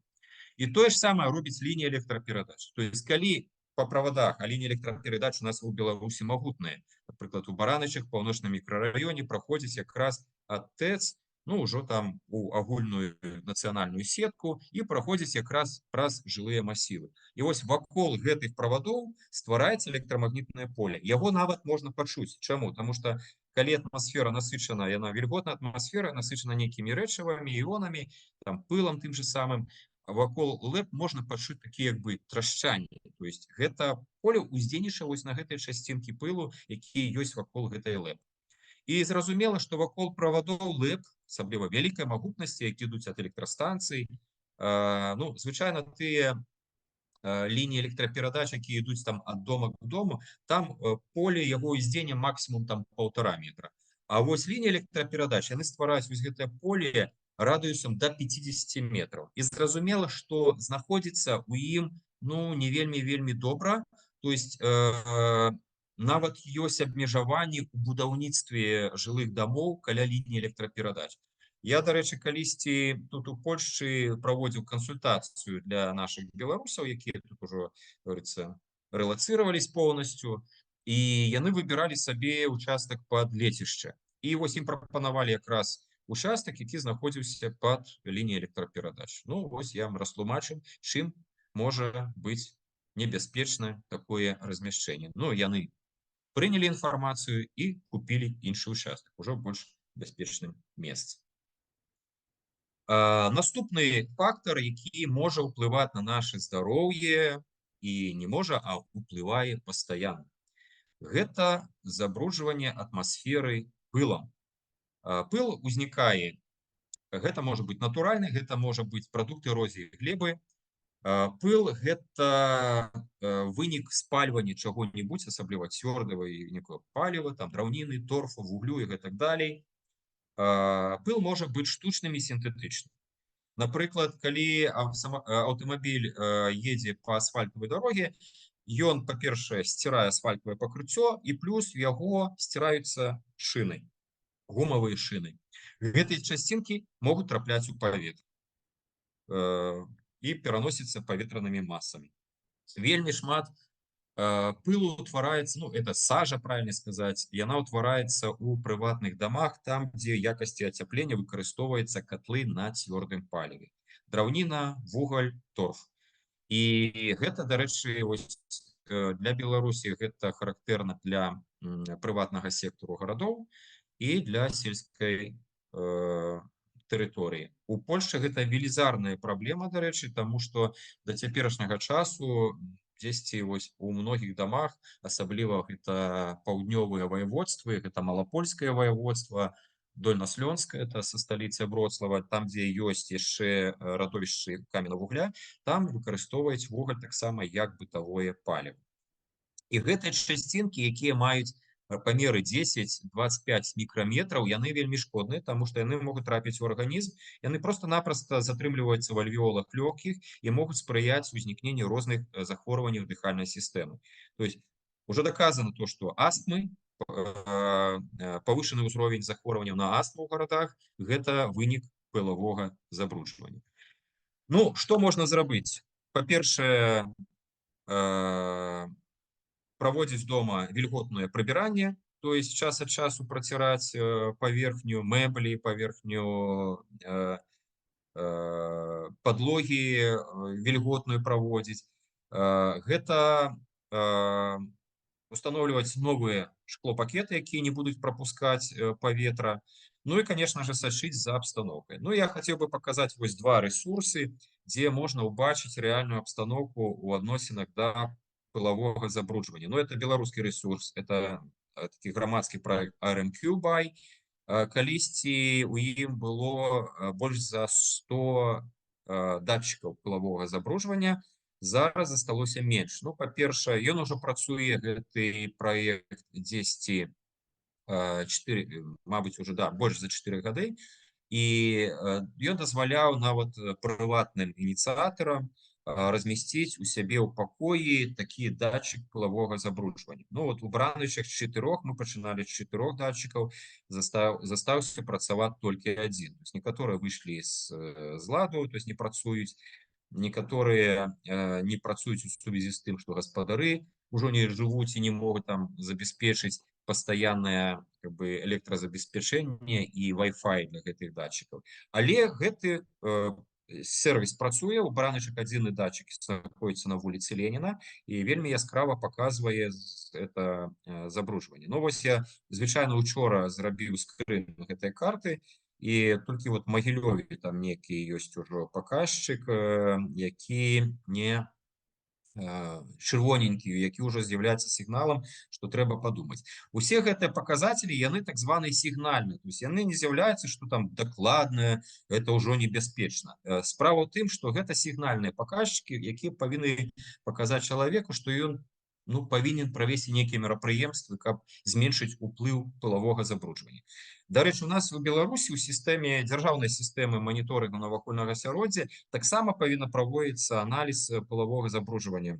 І тое ж самае робіць лінія электраперадач. То есть, калі па правадах, а лінія электраперадач у нас у Беларусі магутныя, напрыклад, у Бараначах, паўночным мікрараёне праходзіць якраз ад ТЭЦ, ну, ўжо там у агульную нацыянальную сетку і праходзіць якраз праз жылыя масівы. І вось вакол гэтых правадоў ствараецца электрамагнітнае поле. Яго нават можна пачуць. Чаму? Таму што калі атмасфера насычана, яна вільготная атмасфера, насычана нейкімі рэчывамі, іонамі, там, пылам тым же самым, вакол ЛЭП можна пачуць такія як бы трашчанні. То есть гэта поле ўздзейнічае вось на гэтыя часцінкі пылу, якія ёсць вакол гэтай ЛЭП. І зразумела, што вакол правадоў ЛЭП, асабліва вялікай магутнасці, які ідуць ад электрастанцый, ну, звычайна тыя лінії электраперадач, які ідуць там ад дома к дому, там поле яго ўздзеяння максімум там 1,5 метра. А вось лінія электраперадач, яны ствараюць вось гэтае поле радыусам до 50 метров. І зразумела, што знаходзіцца ў ім, ну, не вельмі добра. То есть нават ёсць абмежаванні ў будаўніцтве жылых дамоў каля лініі электраперадач. Я, дарэчы, калісьці тут у Польшчы праводзіў кансультацыю для нашых беларусаў, якія тут ужо, говорится, рэлацыравались поўнасцю, і яны выбіралі сабе участак пад лецішча. І вось ім прапанавалі якраз участак, які знаходзіўся пад лініяй электраперадач. Ну, вось я вам растлумачым, чым можа быць небяспечна такое размяшчэнне. Ну, яны прынялі інфармацыю і купілі іншы участак, ужо больш бяспечным месцам. Наступны фактор, які можа ўплываць на наше здароўе, і не можа, а ўплывае пастаянна. Гэта забруджванне атмасферы пылам. Пыл узнікае, гэта можа быць натуральны, гэта можа быць прадукт эрозіі глебы. Пыл – гэта вынік спальвання чаго-небудзь, асабліва цвёрдага і некага паліва, там драўніны, торфу, вуглю і гэтак далей. Пыл можа быць штучным і сінтэтычным. Напрыклад, калі аўтамабіль едзе па асфальтавай дароге, ён, па-першае, сцірае асфальтавае пакрыццё, і плюс у яго сціраюцца шыны, гумавыя шыны. Гэтыя часцінкі могуць трапляць у паветра і пераносіцца паветранымі масамі. Вельмі шмат пылу ўтвараецца, ну, это сажа, правильно сказаць, яна ўтвараецца ў прыватных дамах, там, дзе якасці ацяплення выкарыстоўваецца катлы на цвёрдым паліве. Драўніна, вугаль, торф. І гэта, дарэчы, для Беларусі гэта характэрна для прыватнага сектару гарадоў і для сельскай тэрыторыі. У Польшчы гэта велізарная праблема, дарэчы, таму што да цяперашняга часу дзесьці у многіх дамах, асабліва гэта паўднёвыя ваяводствы, гэта малапольскае ваяводства, Дольна-Слёнская, это са сталіцы Вроцлава, там, дзе ёсць яшчэ радовішчы каменнага вугля, там выкарыстоўваюць вугаль таксама як бытавое паліва. І гэтыя часцінкі, якія маюць памеры 10-25 мікраметраў, яны вельмі шкодныя, таму што яны могуць трапіць у арганізм, яны проста-напросто затрымліваюцца ў альвеолах лёгкіх і могуць спрыяць узнікненню розных захворванняў дыхальнай сістэмы. То есть уже доказано то, что астмы, павышаны ўзровень захворванняў на астму ў гарадах, гэта вынік пылавога забруджвання. Ну, што можна зрабіць? Па-першае, праводзіць дома вільготнае прыбіранне, то есть час от часу протирать поверхню мэблі, паверхню подлогі вільготную праводзіць. Гэта устанавливать новые шклопакеты, якія не будуць пропускать паветра. Ну и, конечно же, сачыць за обстановкой. Ну, я хотел бы показать вось два ресурсы, где можно убачыць реальную обстановку у адносінах да пылавога забруджвання. Ну, это беларускі ресурс, это такі грамадскі проект RMQ BY. Калісьці у ім было больш за 100 датчикаў пылавога забруджвання. Зараз засталося менш. Ну, па-першае, ён ужо працуе, гэты праект 10, 4, мабыць, уже, да, больш за 4 гады. І ён дазваляў нават прыватным ініцыятарам размясціць у сябе ў пакоі такі датчик пылавога забруджвання. Ну, вот у бранычах 4, мы пачыналі з 4 датчикаў, застаўся працаваць толькі один. То есть некаторыя выйшлі з ладу, то есть не працуюць, некаторыя не працуюць у сувязі з тым, што гаспадары ўжо не жывуць і не могуць там забяспечыць пастаяннае электразабеспячэнне і Wi-Fi для гэтых датчикаў. Але гэты сервіс працуе, у бранычак адзіны датчик знаходзіцца на вуліцы Леніна і вельмі яскрава паказвае это забруджванне. Ну, вось я звычайна учора зрабіў скрын гэтай карты, і толькі вот Магілёве там некі ёсць ужо паказчык, які не чырвоненькі, які ўжо з'яўляецца сігналам, што трэба падумаць. Усе гэтыя паказатели, яны так званыя сігнальныя, то есть яны не з'яўляюцца, што там дакладна, это ўжо небяспечна. Справа ў тым, што гэта сігнальныя паказчыкі, якія павінны паказаць чалавеку, што ён павінен правесці нейкія мерапрыемствы, каб зменшыць уплыў пылавога забруджвання. Дарэчы, у нас у Беларусі ў сістэме дзяржаўнай сістэмы маніторынгу навакольнага асяроддзя таксама павінна праводзіцца аналіз пылавога забруджвання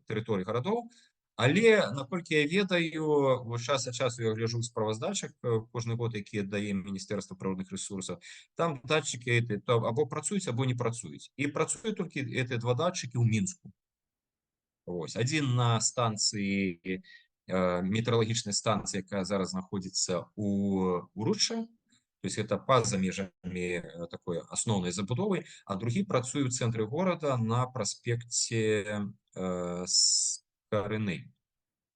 тэрыторый гарадоў. Але, наколькі я ведаю, час ад часу я гляджу справаздачах кожны год, які аддае Міністэрства прыродных рэсурсаў, там датчики або працуюць, або не працуюць. І працуюць толькі гэтыя два датчики ў Мінску. Ось. Один на станції, метеорологічнай станції, яка зараз знаходзіцца у Уручча, то есть это па-за межамі такой асноўнай забудовы, а другі працуе ў цэнтры горада на праспекце Скарыны.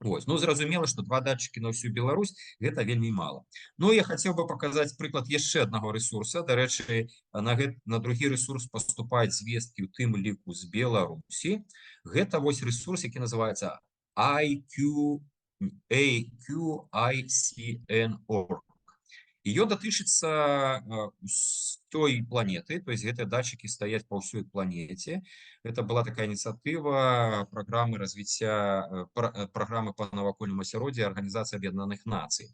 Ось. Ну, зразумела, што два датчики на ўсю Беларусь гэта вельмі мала. Ну, я хацеў бы паказаць прыклад яшчэ аднаго ресурса. Дарэчы, на другі ресурс паступаюць звесткі ў тым ліку з Беларусі. Гэта вось ресурс, які называецца AQICN.org. І ён датычыцца той планеты, то есть гэтыя датчики стаяць па ўсёй планете. Это была такая инициатива программы развития, программы по навакольнаму асяроддзю Организации Объединенных Наций.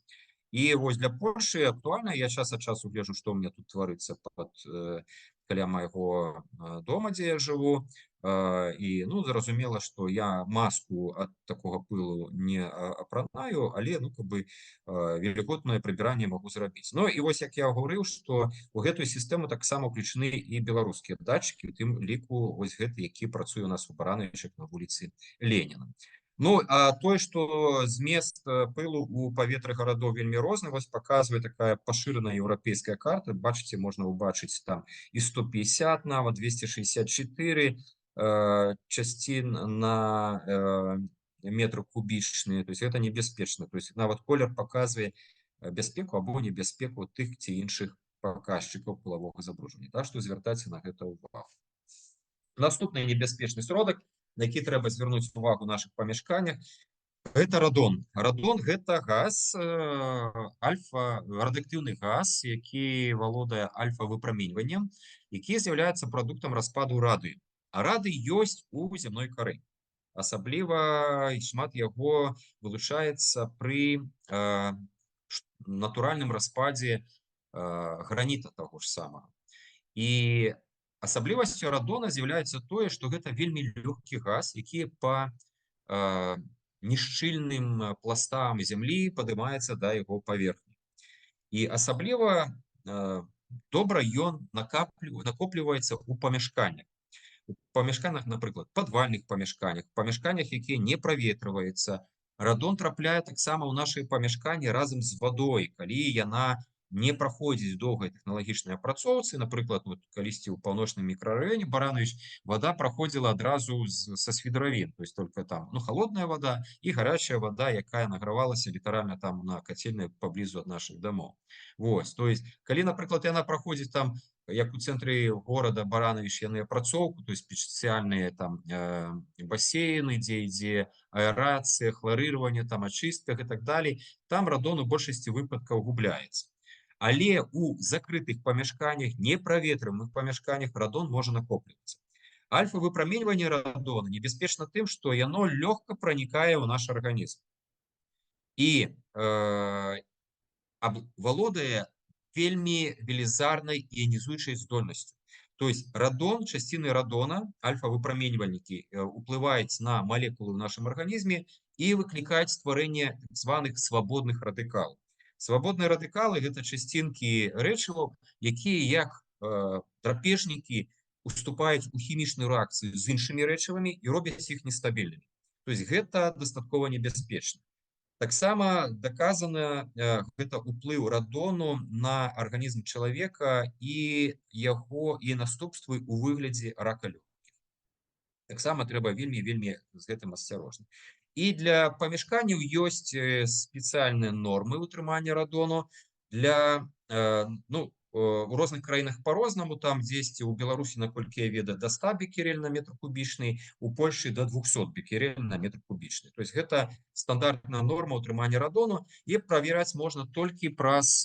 И вот для Польши актуально, я час от часу гляжу, что у меня тут творится каля майго дома, где я живу. І, зразумела, што я маску ад такога пылу не апранаю, але, вільготнае прыбіранне магу зрабіць. Ну, і вось, як я гаварыў, што у гэтую сістэму таксама ўключаны і беларускія датчики, у тым ліку вось гэты, які працуе у нас у Баранавічах на вуліцы Леніна. Ну, а тое, што змест пылу у паветры гарадоў вельмі розны, вось паказвае такая пашыраная еўрапейская карта. Бачыце, можна ўбачыць там і 150, нават 264 частин на метр кубічны, то есть это небяспечна, то есть нават колер паказвае бяспеку або небяспеку тых ці іншых паказчыкаў пылавога забруджвання. Так што звяртайце на гэта ўвагу. Наступны небяспечны сродак, на які трэба звярнуць увагу ў нашых памяшканнях, это радон. Радон гэта газ, радыактыўны газ, які валодае альфа-выпраменьваннем, які з'яўляецца прадуктам распаду радыю. А радый ёсць у зямной кары. Асабліва шмат яго вылучаецца пры натуральным распадзе граніта таго ж самага. І асаблівасцю радона з'яўляецца тое, што гэта вельмі лёгкі газ, які па нешчыльным пластам зямлі падымаецца да яго паверхні. І асабліва добра ён накопліваецца ў памяшканнях. У памяшканнях, напрыклад, падвальных памяшканнях, якія не праветрываюцца, Радон трапляе таксама ў нашыя памяшканні разам з вадой, калі яна не праходзіць доўгай тэхналагічнай апрацоўцы. Напрыклад, вот калісьці ў паўночным мікрараёне Баранович вода праходзіла адразу са свідравін, то есть только там холодная вода і гарячая вода, якая награвалася літаральна там на кацельнай паблізу ад нашых дамоў. Вось, то есть калі, напрыклад, яна праходзіць там, як у цэнтры горада Баранович, яны апрацоўку, то есть спецыяльныя там бассейны, дзе ідзе аэрацыя, хлорирование, там очистка и так далее, там радон у большасці выпадкаў губляецца. Але у закрытых памяшканнях, неправветрываных памяшканнях радон можа накоплівацца. Альфа-выпраменьванне радона небяспечна тым, што яно лёгка пранікае ў наш арганізм і валодае вельмі велізарнай іанізуючай здольнасцю. То есть радон, частины радона, альфа-выпраменьвальнікі уплываюць на молекулы в нашем организме и выкликаюць стварэнне так званых свободных радикалов. Свободные радикалы — это частинки рэчываў, якія як драпежнікі уступаюць у хімічную реакцию з іншымі рэчывамі і робяць іх нестабільнымі. То есть гэта дастаткова небяспечна. Таксама доказана гэта ўплыў радону на арганізм чалавека і яго і наступствы ў выглядзе рака лёгкіх. Таксама трэба вельмі з гэтым асцярожна. І для памяшканняў ёсць спецыяльныя нормы ўтрымання радону для у розных краінах по-рознаму, там дзесьці ў Беларусі, наколькі я ведаю, до 100 беккерель на метр кубічны, у Польшы до 200 беккерель на метр кубічны. То есть гэта стандартная норма ўтрымання радону, і правераць можна толькі праз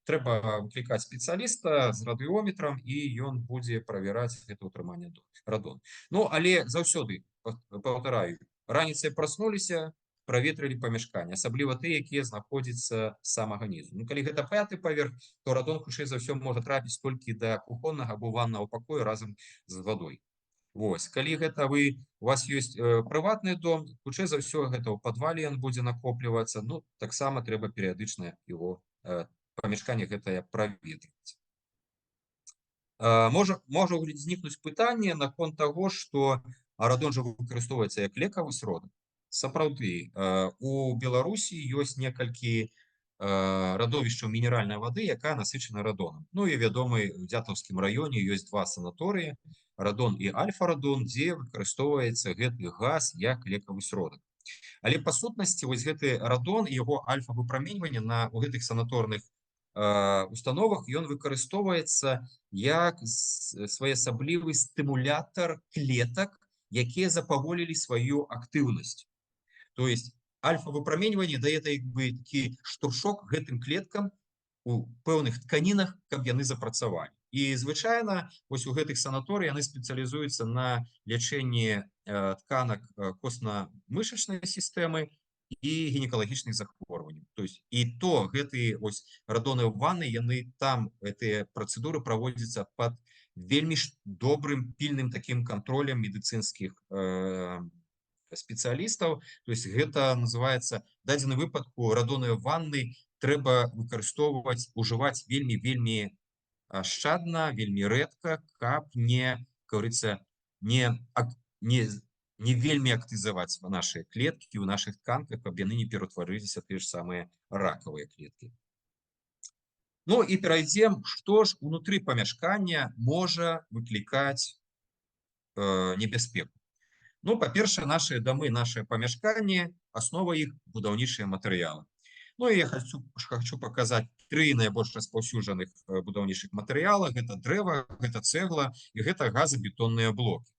трэба выклікаць спецыяліста з радыёметрам, і ён будзе правяраць гэта ўтрыманне радону. Але заўсёды, паўтараю, раніцай праснуліся, праветрылі памяшканне, асабліва тыя, якія знаходзяцца з самага нізу. Калі гэта 5-й паверх, то радон хутчэй за ўсё можа трапіць толькі да кухоннага або ваннага пакоя разам з вадой. Вось, калі гэта у вас ёсць прыватны дом, хутчэй за ўсё гэта ў падвале ён будзе накоплівацца, таксама трэба перыядычна яго памяшканне гэтае праветрыць. Можа узнікнуць пытанне наконт таго, што радон жа выкарыстоўваецца як лекавы сродак. Сапраўды, у Беларусі ёсць некалькі радовішчаў мінеральнай вады, якая насычана радонам. І вядомы, у Дзятаўскім раёне ёсць 2 санаторыі, радон і альфа-радон, дзе выкарыстоўваецца гэты газ як лекавы сродак. Але па сутнасці вось гэты радон і яго альфа-выпраменьванне у гэтых санаторных установах ён выкарыстоўваецца як своеасаблівы стымулятор клетак, якія запаволілі сваю актыўнасць. То есть альфа-выпраменьванне дае такі штуршок гэтым клеткам у пэўных тканінах, каб яны запрацавалі. І звычайна вось у гэтых санаторый яны спецыялізуюцца на лячэнні тканак костна-мышачнай сістэмы і гінекалагічных захворванняў. То есть і то гэтыя вось радоны ў ванны, яны там гэтыя працэдуры праводзяцца пад вельмі добрым пільным таким контролем медыцынскіх спецыялістаў. То есть гэта называецца, дадзены выпадку радоны ванны трэба выкарыстоўваць, ужываць вельмі ашчадна, вельмі рэдка, каб не, говорится, не вельмі актывізаваць наши клеткі ў наших тканках, каб яны не ператварыліся тыя ж самыя ракавыя клеткі. І перайдзем, што ж унутры памяшкання можа выклікаць небяспеку. Па-першае, нашыя дамы, нашыя памяшканні, аснова іх будаўнічыя матэрыялы. І я хочу паказаць 3 найбольш распаўсюджаных будаўнічых матэрыяла. Гэта дрэва, гэта цэгла і гэта газабетонныя блокі.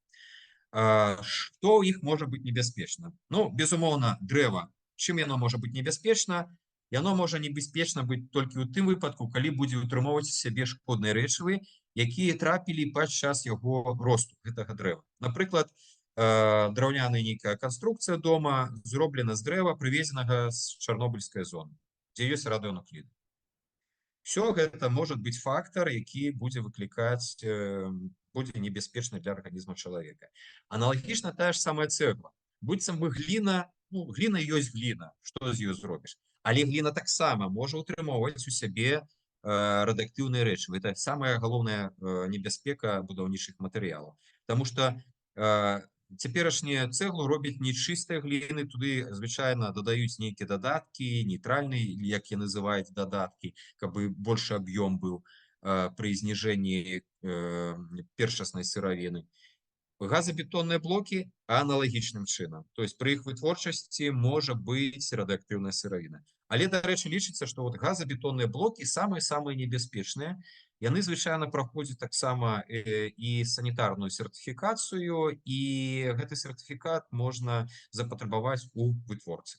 Што ў іх можа быць небяспечна? Безумоўна, дрэва. Чым яно можа быць небяспечна? Яно можа небяспечна быць толькі ў тым выпадку, калі будзе ўтрымоўваць у сябе шкодныя рэчывы, якія трапілі падчас яго росту гэтага дрэва. Напрыклад, драўняная нейкая канструкцыя дома зроблена з дрэва, прывезенага з чарнобыльскай зоны, дзе ёсць радыенукліды. Все гэта можа быць фактор, які будзе выклікаць, будзе небяспечны для арганізма чалавека. Аналагічна тая ж самая цэгла. Быццам бы гліна, гліна ёсць гліна, што з ёй зробіш? Але гліна таксама можа ўтрымоўваць у сябе радыактыўныя рэчывы. Это самая галоўная небяспека будаўнічых матэрыялаў. Таму што Цяперашнюю цэглу робяць не чыстай гліны, туды звычайна дадаюць нейкія дадаткі, нейтральныя, як яны называюць дадаткі, каб большы аб'ём быў пры зніжэнні першаснай сыравіны. Газабетонныя блокі аналагічным чынам. То есть пры іх вытворчасці можа быць радыактыўная сыравіна. Але, дарэчы, лічыцца, што вот газабетонныя блокі самыя-самыя небяспечныя. Яны звычайна праходзяць таксама і санітарную сертыфікацыю, і гэты сертыфікат можна запатрабаваць у вытворцы.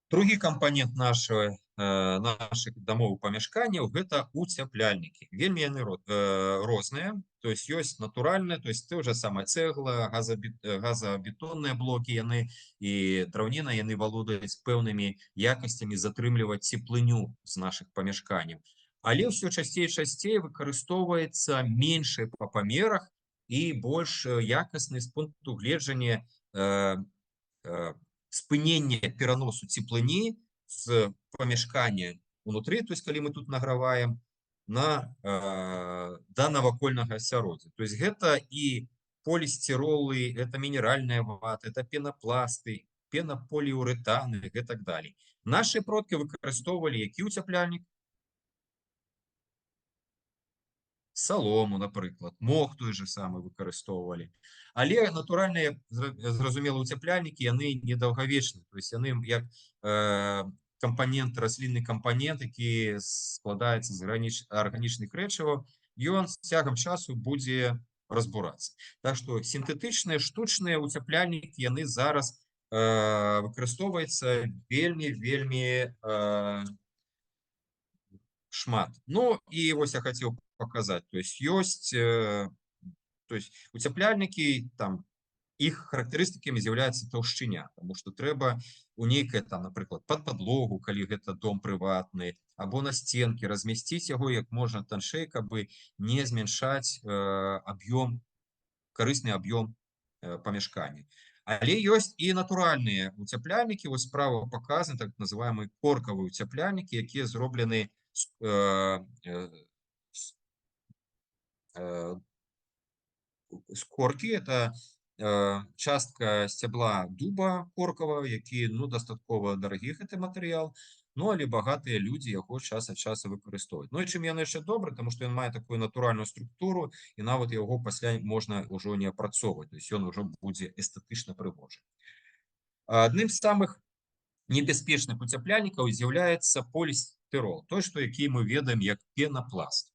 Другі кампанент нашых дамоў памяшканняў гэта уцяпляльнікі. Вельмі яны розныя, то есть ёсць натуральныя, то есть той же самая цэгла, газабетонныя блокі яны і драўніна, яны валодаюць пэўнымі якасцямі затрымліваць цеплыню з нашых памяшканняў. Але ўсё часцей і часцей выкарыстоўваецца меншай па памерах і больш якасны з пункту гледжання спынення пераносу цеплыні з памяшкання унутры, то есть калі мы тут награваем, да навакольнага асяроддзя. То есть гэта і полістыролы, это мінеральная вата, это пенапласты, пенаполіуретаны і так далей. Нашы продкі выкарыстоўвалі які ўцяпляльнік? Салому, напрыклад, мох той же самы выкарыстоўвалі. Але натуральныя, зразумела, уцяпляльнікі, яны недаўгавечны. То есть яны як кампанент, раслінны кампанент, які складаецца з арганічных рэчываў, ён з цягам часу будзе разбурацца. Так што сінтэтычныя, штучныя уцяпляльнікі, яны зараз выкарыстоўваюцца вельмі шмат. Ну, і вось я хацеў показать, то есть уцяпляльнікі, там іх характарыстыкамі з'яўляецца таўшчыня, тому што трэба у нейкае там, напрыклад, пад падлогу, калі гэта дом прыватны, або на сценкі размясціць яго як можна таншэй, каб не змяншаць аб'ём, карысны аб'ём памяшкання. Але ёсць і натуральныя уцяпляльнікі, вось справа паказаны так называемыя коркавыя уцяпляльнікі, якія зроблены з коркі, это частка сцябла дуба коркавага, які дастаткова дарагі гэты матэрыял, але багатыя людзі яго час ад часу выкарыстоўваюць. Ну і чым яны яшчэ добры, таму што ён мае такую натуральную структуру, і нават яго пасля можна ўжо не апрацоўваць, то есть ён ужо будзе эстэтычна прыгожы. Адным з самых небяспечных уцяпляльнікаў з'яўляецца полістырол, той, што які мы ведаем як пенапласт.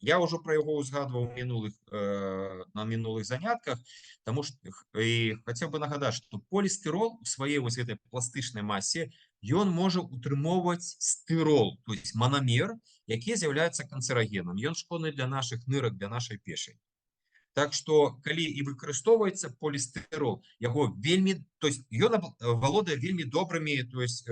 Я ўжо пра яго ўзгадваў на мінулых занятках, таму што і хацеў бы нагадаць, што полістырол у сваёй вось гэтай пластычнай масе ён можа утрымоўваць стырол, то есть мономер, які з'яўляецца канцэрагенам. Ён шкодны для нашых нырак, для нашай печані. Так што калі і выкарыстоўваецца полістырол, яго вельмі, то есть ён валодае вельмі добрымі, то есть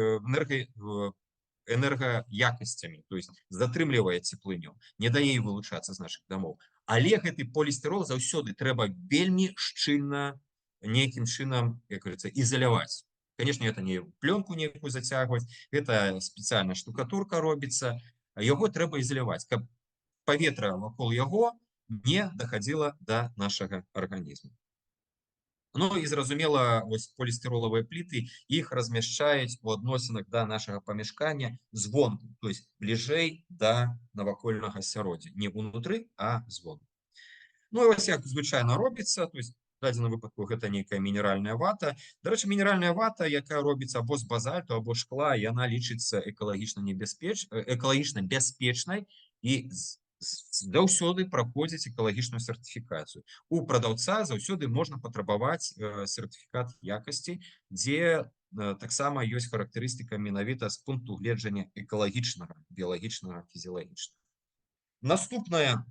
энергаякасцямі, то есть затрымлівае цеплыню, не дае вылучацца з нашых дамоў. Але гэты полістырол заўсёды трэба вельмі шчыльна нейкім чынам, як говорится, ізаляваць. Конечно, это не пленку некую зацягваць, гэта спецыяльная штукатурка робіцца, яго трэба ізаляваць, каб паветра вакол яго не дахадзіла да нашага арганізму. Ну і зразумела, вось полістыролавыя пліты, іх размяшчаюць у адносінах да нашага памяшкання звонку, то есть бліжэй да навакольнага асяроддзя, не ўнутры, а звонку. Ну і вось як звычайна робіцца, то есть в дадзеным выпадку гэта нейкая мінеральная вата. Дарэчы, мінеральная вата, якая робіцца або з базальту, або шкла, яна лічыцца экалагічна бяспечнай і заўсёды праходзіць экалагічную сертыфікацыю. У прадаўца заўсёды можна патрабаваць сертыфікат якасці, дзе таксама ёсць характарыстыка менавіта з пункту гледжання экалагічнага, біялагічнага, фізіялагічнага. Наступная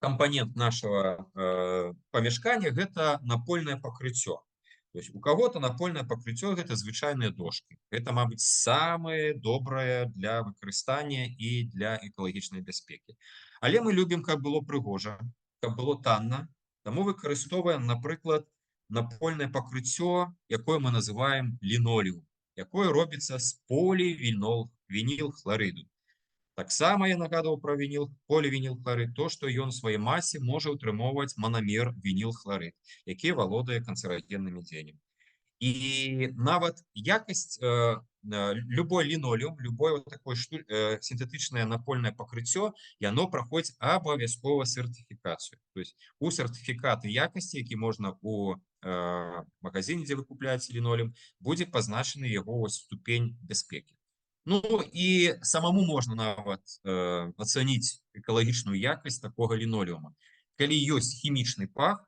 кампанент нашего памяшкання гэта напольнае пакрыццё. То есть у кого-то напольнае пакрыццё гэта звычайныя дошкі. Гэта, мабыць, самае добрае для выкарыстання і для экалагічнай бяспекі. Але мы любім, каб было прыгожа, каб было танна, таму выкарыстоўваем, напрыклад, напольнае пакрыццё, якое мы называем лінолеум, якое робіцца з полівінілхларыду. Таксама я нагадваў пра полівінілхларыд, то, што ён у сваёй масе можа ўтрымоўваць манамер вінілхларыд, які валодае канцэрагеннымі дзеяннямі. І нават якасць любой лінолеум, любое вот такое синтетычнае напольнае пакрыццё, яно праходзіць абавязкова сертыфікацыю. То есть у сертыфікаты якасці, які можна у магазине, дзе вы купляеце лінолеум, будзе пазначаны яго ступень бяспекі. Ну і самому можна нават ацаніць экалагічную якасць такога лінолеума. Калі ёсць хімічны пах,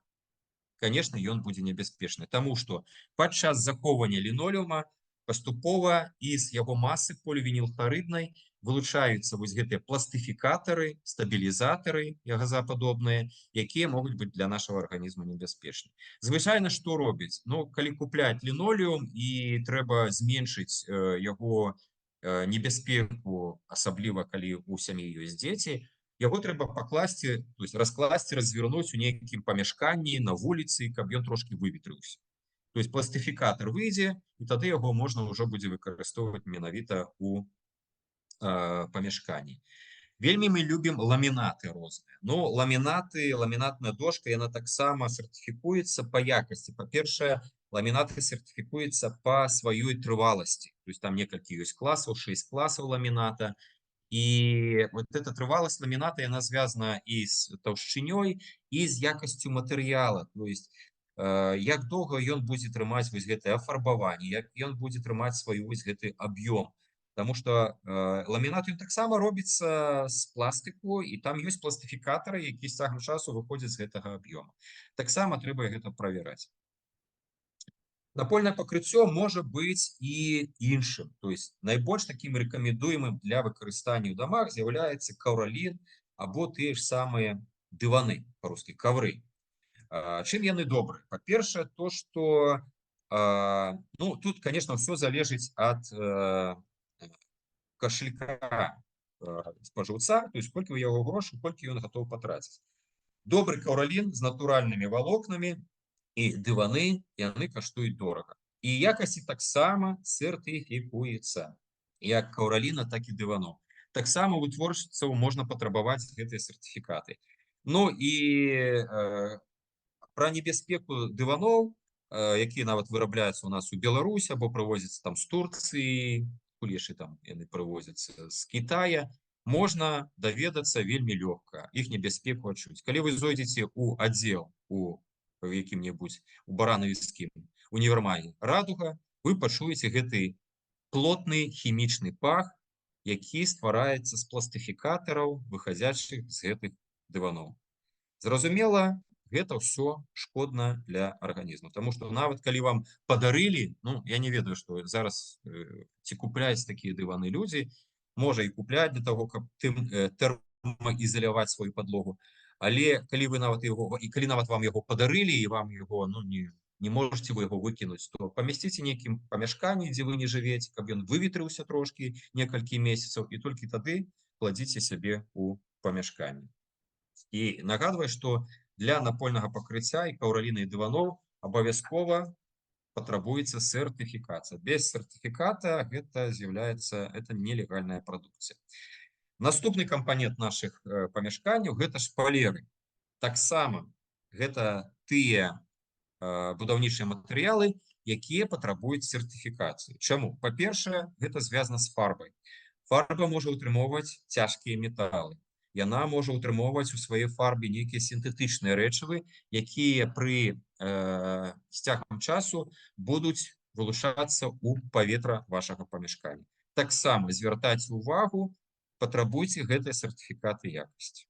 конечно, ён будзе небяспечны, таму што падчас захоўвання лінолеума паступова з яго масы полівінілхларыднай вылучаюцца вось гэтыя пластыфікатары, стабілізатары газападобныя, якія могуць быць для нашага арганізму небяспечны. Звычайна што робіць? Ну, калі купляць лінолеум і трэба зменшыць яго небяспеку, асабліва калі ў сям'і ёсць дзеці, яго трэба пакласці, то есть раскласці, развернуць у нейкім памяшканні на вуліцы, каб ён трошки выветрыўся. То есть пластыфікатор выйдзе, і тады яго можна ўжо будзе выкарыстоўваць менавіта у памяшканні. Вельмі мы любім ламінаты розныя. Ну, ламінатная дошка, яна таксама сертыфікуецца па якасці. Па-першае, ламінаты сертыфікуюцца па сваёй трываласці. То есть там некалькі ёсць класаў, 6 класаў ламіната. И вот эта трывалость ламината, она связана и с толщинёй, и с якостью материала. То есть, як долго ён будзе трымаць вось гэтае афарбаванне, як ён будзе трымаць свой вось гэты аб'ём. Потому что ламінат ён таксама робіцца з пластыку, і там ёсць пластыфікатары, які з цягам часу выходзяць з гэтага аб'ёма. Таксама трэба гэта правяраць. Напольное пакрыццё можа быць і іншым. То есть найбольш таким рэкамендуемым для выкарыстання ў дамах з'яўляецца каўралін або тыя ж самыя дываны, па-рускі кавры. Чым яны добры? Па-першае, то, што ну, тут, конечно, все залежыць ад кашелька спажыўца, то есть колькі ў яго грошай, колькі ён гатоў патраціць. Добры каўралін з натуральнымі валокнамі і дываны, яны каштуюць дорага. І якасці таксама сертыфікуецца, як каўраліна, так і дываноў. Таксама у вытворшцаў можна патрабаваць гэтыя сертыфікаты. Ну і пра небяспеку дываноў, якія нават вырабляюцца у нас у Беларусі або прывозяцца там з Турцыі, кулешы там яны прывозяцца з Кітая, можна даведацца вельмі лёгка, іх небяспеку адчуць. Калі вы зойдзеце ў аддзел у якім-небудзь у баранавіцкім універмаге «Радуга», вы пачуеце гэты плотны хімічны пах, які ствараецца з пластыфікатараў, выхадзячых з гэтых дываноў. Зразумела, гэта ўсё шкодна для арганізму, таму што нават калі вам падарылі, ну, я не ведаю, што зараз ці купляюць такія дываны людзі, можа і купляць для таго, каб тэрмаізаляваць сваю падлогу. Але калі вы нават яго, і калі нават вам яго падарылі, і вам яго, ну, не можете вы яго выкінуць, то памясціце нейкім памяшканні, дзе вы не жывеце, каб ён выветрыўся трошкі некалькі месяцаў, і толькі тады кладзіце сябе ў памяшканні. І нагадваю, што для напольнага пакрыцця і каўраліны і дываноў абавязкова патрабуецца сертыфікацыя. Без сертыфіката гэта з'яўляецца нелегальная прадукцыя. Наступны кампанент нашых памяшканняў гэта шпалеры. Таксама гэта тыя будаўнічыя матэрыялы, якія патрабуюць сертыфікацыі. Чаму? Па-першае, гэта звязана з фарбай. Фарба можа ўтрымоўваць цяжкія металы. Яна можа ўтрымоўваць у сваёй фарбе нейкія сінтэтычныя рэчывы, якія пры з цягам часу будуць вылучацца ў паветра вашага памяшкання. Таксама звяртайце ўвагу, патрабуйце гэтыя сертыфікаты якасці.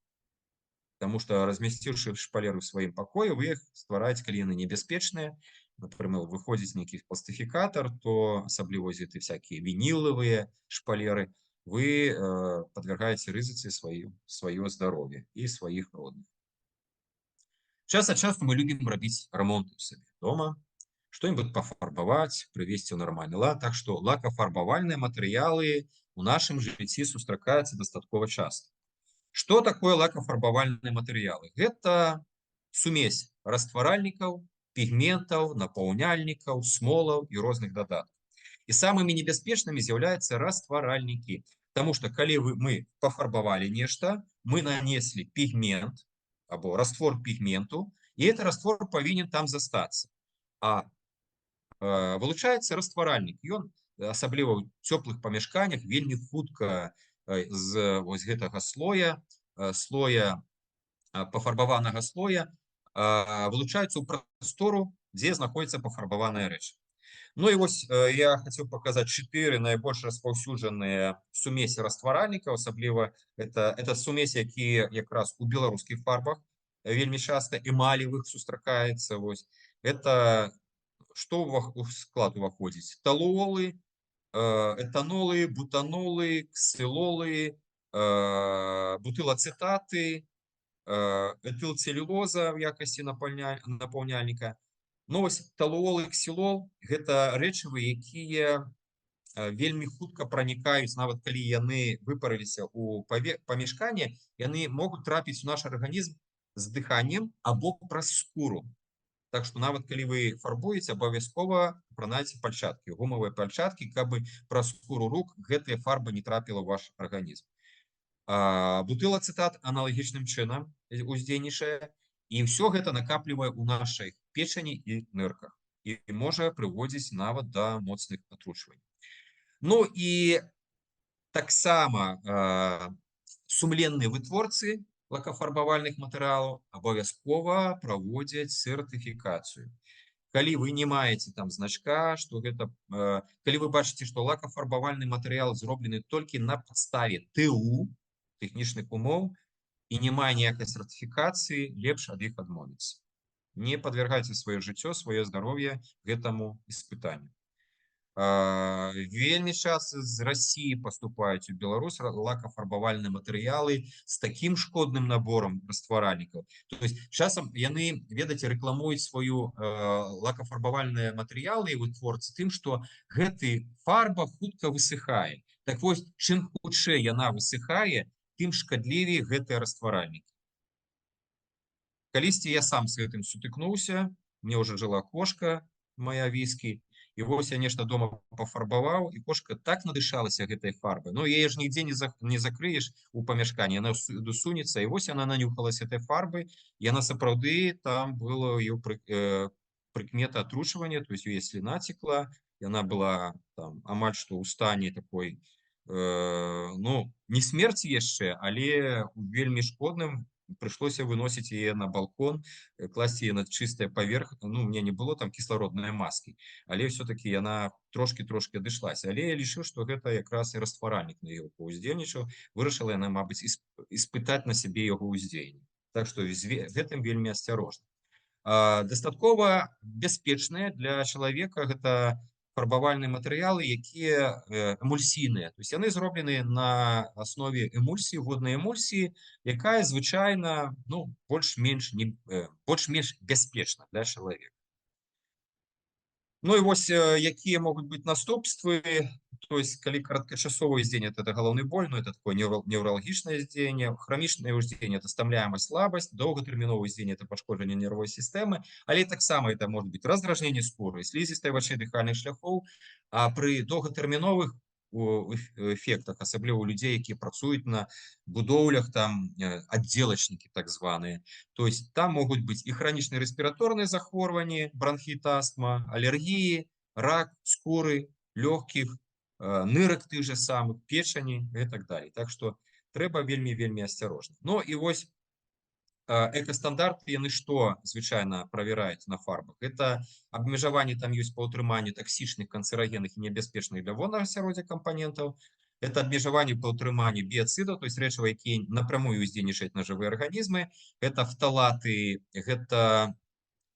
Таму што, размясціўшы шпалеры ў сваім пакоі, вы іх ствараеце, калі яны небяспечныя. Напрыклад, выходзіць нейкі пластыфікатар, то асабліва гэты всякія вінілавыя шпалеры, вы падвяргаеце рызыцы сваё здароўе і сваіх родных. Час ад часу мы любім рабіць рамонт у сабе дома, што-нибудь пафарбаваць, прывесці ў нармальны лад. Так што лакафарбавальныя матэрыялы у нашым жыцці сустракаюцца дастаткова часта. Што такое лакафарбавальныя матэрыялы? Гэта сумесь растваральнікаў, пігментаў, напаўняльнікаў, смолаў і розных дадаткаў. І самымі небяспечнымі з'яўляюцца растваральнікі. Потому что калі мы пафарбавалі нешта, мы нанесли пігмент або раствор пігменту, і гэты раствор павінен там застацца. А вылучаецца растваральнік. Ён, асабліва ў цёплых памяшканнях, вельмі хутка з вось гэтага слоя пафарбаванага слоя вылучаецца ў прастору, дзе знаходзіцца пафарбаваная рэч. Ну і вось я хацеў паказаць 4 найбольш распаўсюджаныя сумесі растваральнікаў, асабліва это сумесі, якія якраз у беларускіх фарбах вельмі часта эмалевых сустракаецца. Вось это што у склад уваходзіць? Талолы, этанолы, бутанолы, ксілолы, бутылацетаты, этылцелюлоза в якасці напаўняльніка. Ну, вось талуол і ксілол – гэта рэчывы, якія вельмі хутка пранікаюць, нават калі яны выпарыліся ў памяшканне, яны могуць трапіць у наш арганізм з дыханнем або праз скуру. Так што нават калі вы фарбуеце, абавязкова апранайце пальчаткі, гумавыя пальчаткі, каб праз скуру рук гэтая фарба не трапіла ў ваш арганізм. Бутылацетат аналагічным чынам уздзейнічае, і ўсё гэта накаплівае ў нашай печані і нырках і можа прыводзіць нават да моцных атручванняў. Ну і таксама сумленныя вытворцы лакафарбавальных матэрыялаў абавязкова праводзяць сертыфікацыю. Калі вы не маеце там значка, што гэта, калі вы бачыце, што лакафарбавальны матэрыял зроблены толькі на падставе ТУ, тэхнічных умоў, і не мае ніякай сертыфікацыі, лепш ад іх адмовіцца. Не падвяргайце сваё жыццё, сваё здароўе гэтаму іспытанню. Вельмі часта з России поступаюць у Беларусь лакафарбавальныя матэрыялы з такім шкодным набором растваральнікаў. То есть часам яны, ведаеце, рэкламуюць сваю лакафарбавальныя матэрыялы і вытворцы тым, што гэты фарба хутка высыхае. Так вось, чым хутчэй яна высыхае, тым шкадлівей гэтыя растваральнікі. Калісьці я сам з гэтым сутыкнуўся, мне ўжо жыла кошка моя віскі, і вось я нешта дома пафарбаваў, і кошка так надышалася гэтай фарбай. Ну, яе ж нігдзе не закрыеш у памяшканні, яна сунецца, і вось яна нанюхалася этой фарбай, і яна сапраўды, там была ее прыкмета атручвання, то есть яе сліна цекла, яна была там амаль што ў стане такой, ну, не смерці яшчэ, але у вельмі шкодным. Прыйшлося выносіць яе на балкон, класці яе на чыстае паверх. Ну, мне не было там кіслароднай маскі, але все-таки яна трошки адышлася. Але я лічыў, што гэта якраз і растваральнік на яго паўздзейнічаў. Вырашыла яна, мабыць, іспытаць на сябе яго ўздзеянне. Так што з гэтым вельмі асцярожна. Дастаткова бяспечныя для чалавека гэта фарбавальныя матэрыялы, якія эмульсійныя. То есть яны зроблены на аснове эмульсіі, воднай эмульсіі, якая звычайна, ну, больш-менш бяспечна для чалавека. Ну і вось якія могуць быць наступствы. То есть калі кароткачасовое уздзеянне, это галаўны боль, но это такое невралагічнае уздзеянне, хронічнае уздзеянне, это стамляемасць, слабасць, доўгатэрміновае уздзеянне, это пашкоджанне нервовой сістэмы, але таксама это может быть раздражненне скуры, слізістай вачэй, дыхальных шляхоў. А пры доўгатэрміновых эфектах, асабліва у людзей, якія працуюць на будоўлях, там аддзелачнікі так званыя, то есть там могуць быць і хронічныя рэспіраторныя захворванні, бронхіт, астма, алергіі, рак скуры, лёгкіх, нырак тых же самых, печані і так далее. Так што трэба вельмі асцярожна. Ну і вось экастандарты, яны што звычайна правяраюць на фарбах? Это абмежаванне там ёсць па ўтрыманню таксічных, канцэрагенных і небяспечных для воднага асяроддзя кампанентаў. Это абмежаванне па ўтрыманню біяцидаў, то есть рэчывы, якія напрамую ўздзейнічаюць на жывыя арганізмы. Это фталаты, гэта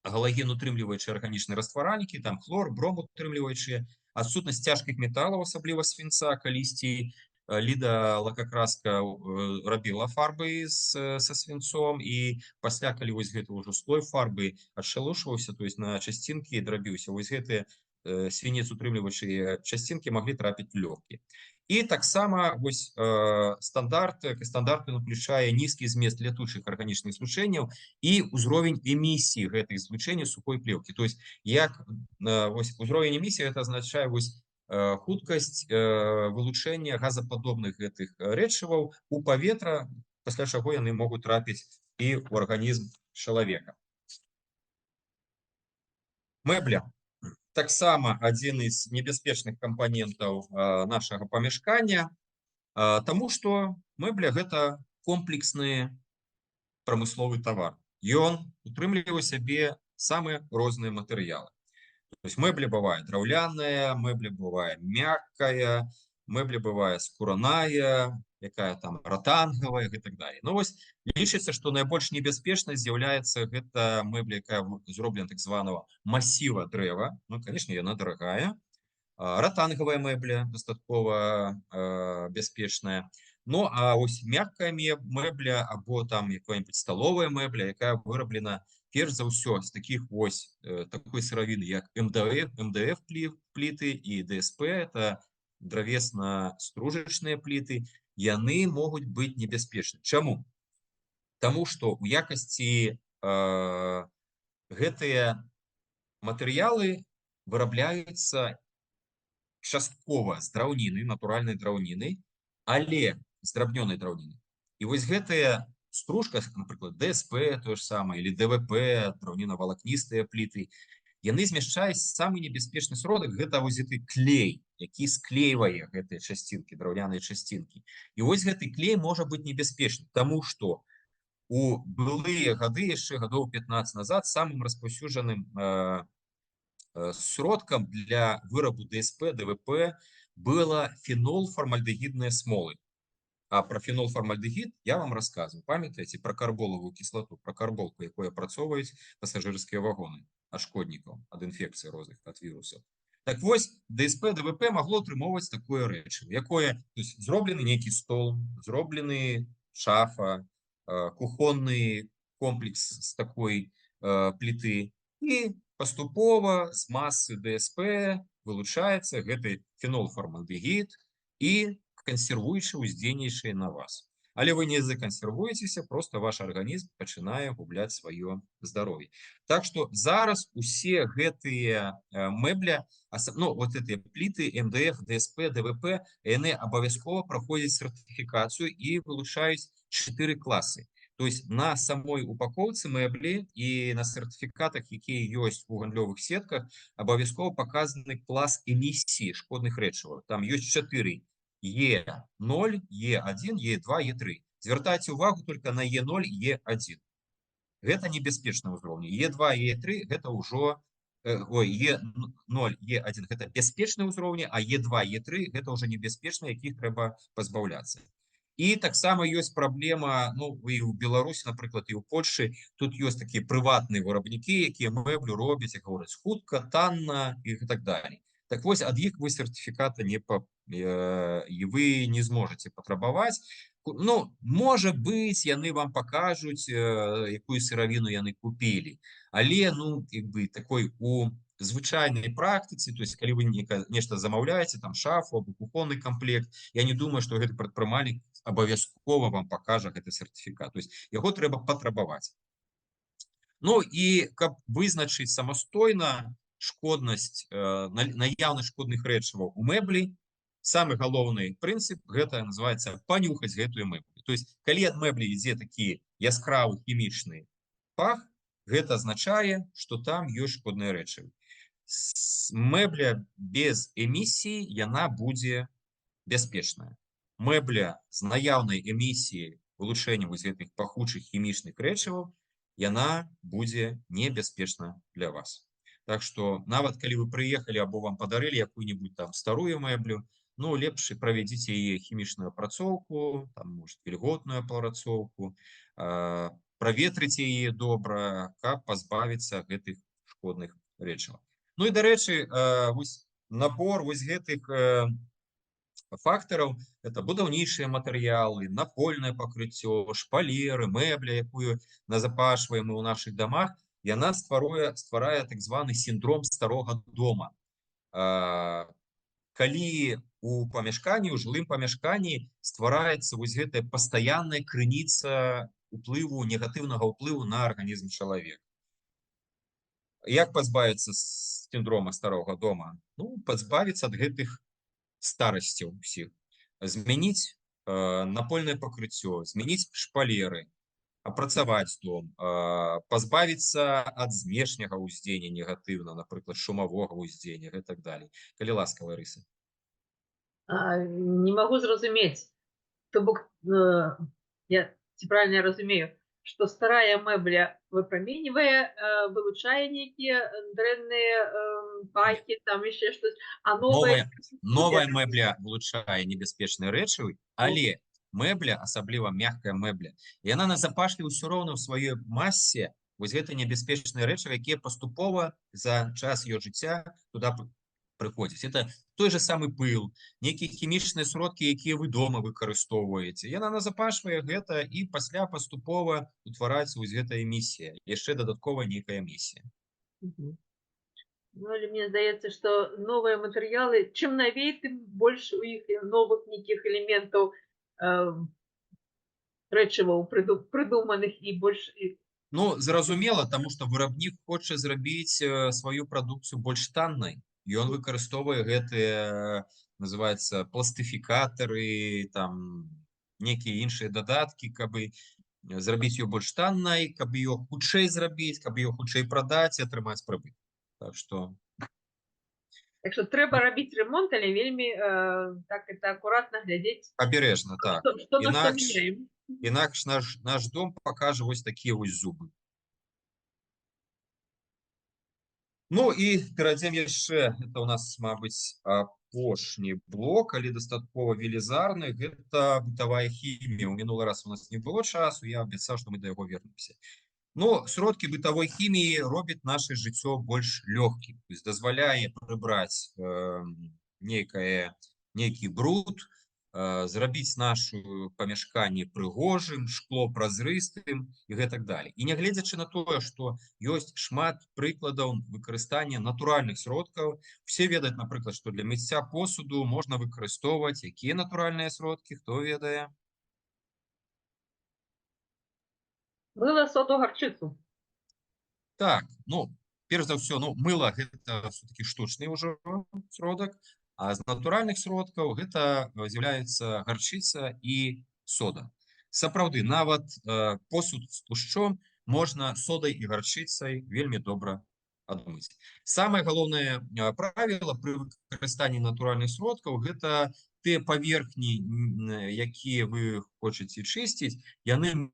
галаген-утрымліваючыя арганічныя растваральнікі, там хлор, бром утрымліваючыя, адсутнасць цяжкіх металаў, асабліва свінца, калісьці Ліда лакакраска рабіла фарбы са свінцом, і пасля, калі вось гэты ўжо слой фарбы адшалушваўся, то есть на часцінкі драбіўся, вось гэтыя свінец утрымліваючыя часцінкі маглі трапіць у лёгкія. І таксама вось стандарт уключае нізкі змест лятучых арганічных злучэнняў і ўзровень эмісіі гэтых злучэнняў сухой плёнкі. То есть як вось узровень эмісіі, гэта азначае вось хуткасць вылучэння газападобных гэтых рэчываў у паветра, пасля чаго яны могуць трапіць і ў арганізм чалавека. Мэбля таксама адзін з небяспечных кампанентаў нашага памяшкання, таму што мэбля гэта комплексны прамысловы тавар. Ён утрымлівае ў сябе самыя розныя матэрыялы. То есть мэбля бывае драўляная, мэбля бывае мяккая, мэбля бывае скураная, якая там ратангавая і так далее. Ну вось лічыцца, што найбольш небяспечнай з'яўляецца гэта мэбля, якая зроблена так званого масіва дрэва. Ну, конечно, яна дарагая. Ратангавая мэбля дастаткова бяспечная. Ну, а ось мяккая мэбля або там якая-нибудь сталовая мэбля, якая выраблена перш за ўсё з таких вось такой сыравіны, як МДФ пліты і ДСП, это дравесна-стружачныя пліты, яны могуць быць небяспечны. Чаму? Таму што ў якасці гэтыя матэрыялы вырабляюцца часткова з драўніны, натуральнай драўніны, але здрабнёнай драўніны. І вось гэтая стружка, напрыклад, ДСП тое ж самае, или ДВП, драўніна-валакністыя пліты, яны змяшчаюць самы небяспечны сродак, гэта вось гэты клей, які склейвае гэтыя часцінкі, драўняныя часцінкі. І вось гэты клей можа быць небяспечны, таму што у былыя гады, яшчэ гадоў 15 назад, самым распаўсюджаным сродкам для вырабу ДСП, ДВП было фенол-фармальдэгідныя смолы. А про фенол-фармальдэгід я вам рассказываю. Памятаеце про карболавую кіслату, про карболку, якую апрацоўваюць пасажырскія вагоны ад шкоднікаў, ад інфекцый розных, ад вірусаў. Так вось, ДСП, ДВП магло атрымоўваць такое рэчыва, якое, то есть, зроблены нейкі стол, зроблены шафа, кухонны комплекс з такой пліты, і паступова з масы ДСП вылучаецца гэты фенол-фармальдэгід і кансервуючы ўздзейнічае на вас. Але вы не закансервуецеся, просто ваш арганізм пачынае губляць сваё здароўе. Так што зараз усе гэтыя мэбля, ну, вот гэтыя пліты, МДФ, ДСП, ДВП, яны абавязкова праходзяць сертыфікацыю і вылучаюць 4 класы. То есть на самой упаковцы мэблі і на сертыфікатах, якія ёсць у гандлёвых сетках, абавязкова паказаны клас эмісіі шкодных рэчываў. Там ёсць 4. Е0, Е1, Е2, Е3. Звяртайце ўвагу только на Е0, Е1. Гэта небяспечны ўзроўні. Е2, Е3 гэта ўжо, Е0, Е1 гэта бяспечны ўзроўні, а Е2, Е3 гэта ўжо небяспечны, якіх трэба пазбаўляцца. І таксама ёсць праблема, ну, і ў Беларусі, напрыклад, і ў Польшы, тут ёсць такія прыватныя вырабнікі, якія мэблю робяць, як гавораць, хутка, танна і так далее. Так вось, ад іх вы сертыфіката і вы не зможаце патрабаваць. Ну, можа быць, яны вам пакажуць, якую сыравіну яны купілі. Але, ну, як бы, такой у звычайнай практыцы, то есть, калі вы нешта замаўляеце, там, шафу або кухонны комплект, я не думаю, што гэты прадпрымальнік абавязкова вам пакажа гэты сертыфікат. То есть, яго трэба патрабаваць. Ну, і каб вызначыць самастойна шкоднасць, наяўнасць шкодных рэчываў у мэблі, самы галоўны прынцып гэта называецца панюхаць гэтую мэблю. То есть, калі ад мэблі ідзе такі яскравы хімічны пах, гэта азначае, што там ёсць шкодныя рэчывы. Мэбля без эмісіі яна будзе бяспечная. Мэбля з наяўнай эмісіяй вылучэння вось гэтых пахучых хімічных рэчываў, яна будзе небяспечна для вас. Так што нават калі вы прыехалі або вам падарылі якую-нибудь там старую мэблю, ну, лепш правядзіце яе хімічную апрацоўку, там, может, вільготную апрацоўку, праветрыце яе добра, каб пазбавіцца гэтых шкодных рэчываў. Ну і, дарэчы, набор вось гэтых фактараў – это будаўнічыя матэрыялы, напольнае пакрыццё, шпалеры, мэбля, якую назапашваем у нашых дамах, яна стварае так званы сіндром старога дома. Калі у памяшканні, у жылым памяшканні ствараецца вось гэтая пастаянная крыніца уплыву, негатыўнага ўплыву на арганізм чалавека. Як пазбавіцца синдрома старого дома, ну, пазбавіцца ад гэтых старасцяў усіх, змяніць напольнае пакрыццё, змяніць шпалеры, апрацаваць дом, пазбавіцца ад знешняга ўздзеяння негатыўна, напрыклад, шумавога ўздзеяння і так далей. Калі ласка, Ларыса. Не могу зразумець. То бок, я ці правильно я разумею, што старая мэбля выпраменьвае, вылучае нейкія дрэнныя пакі, там яшчэ штось, а Новая мэбля вылучае небяспечныя рэчывы, але мэбля, асабліва мяккая мэбля, яна назапашлівае ўсё роўна ў сваёй масе вось гэта небяспечныя рэчывы, якія паступова за час яе жыцця туда прыходзяць. Это той же самы пыл, нейкія хімічныя сродкі, якія вы дома выкарыстоўваеце. Яна назапашвае гэта і пасля паступова утвараецца вось гэтая эмісія, яшчэ дадаткова нейкая эмісія. Ну, але мне здаецца, што новыя матэрыялы, чым навей, тым больш у іх новых нейкіх элементаў рэчываў прыдуманых і больш... Ну, зразумела, таму што вырабнік хоча зрабіць сваю прадукцыю больш таннай. Ён выкарыстоўвае гэтыя, называецца, пластыфікатары, там, некія іншыя дадаткі, каб зрабіць ее больш таннай, каб ее хутчэй зрабіць, каб ее хутчэй прадаць і атрымаць прыбытак. Так што трэба рабіць ремонт, але вельмі так это акуратна глядзець. Абережна, так. Што на што меняем. Інакш наш дом пакажа вось такія вось зубы. Ну і перайдзем яшчэ, это у нас, мабыць, апошні блок, але дастаткова велізарны, гэта бытавая хімія. У мінулы раз у нас не было часу, я абяцаў, што мы да яго вернемся. Но сродкі бытавой хіміі робяць наше жыццё больш лёгкім, то есть дазваляе прыбраць нейкі бруд, зрабіць нашу памяшканне прыгожым, шкло празрыстым і гэтак далей. І нягледзячы на тое, што ёсць шмат прыкладаў выкарыстання натуральных сродкаў, все ведаюць, напрыклад, што для мыцця посуду можна выкарыстоўваць якія натуральныя сродкі, хто ведае? Мыло, соду, гарчыцу. Так, ну, перш за ўсё, ну, мыло гэта все-таки штучны ўжо сродак, а з натуральных сродкаў гэта з'яўляецца гарчыца і сода. Сапраўды, нават посуд з тлушчом можна содай і гарчыцай вельмі добра адмыць. Самае галоўнае правіла пры выкарыстанні натуральных сродкаў гэта тыя паверхні, якія вы хочаце чысціць, яны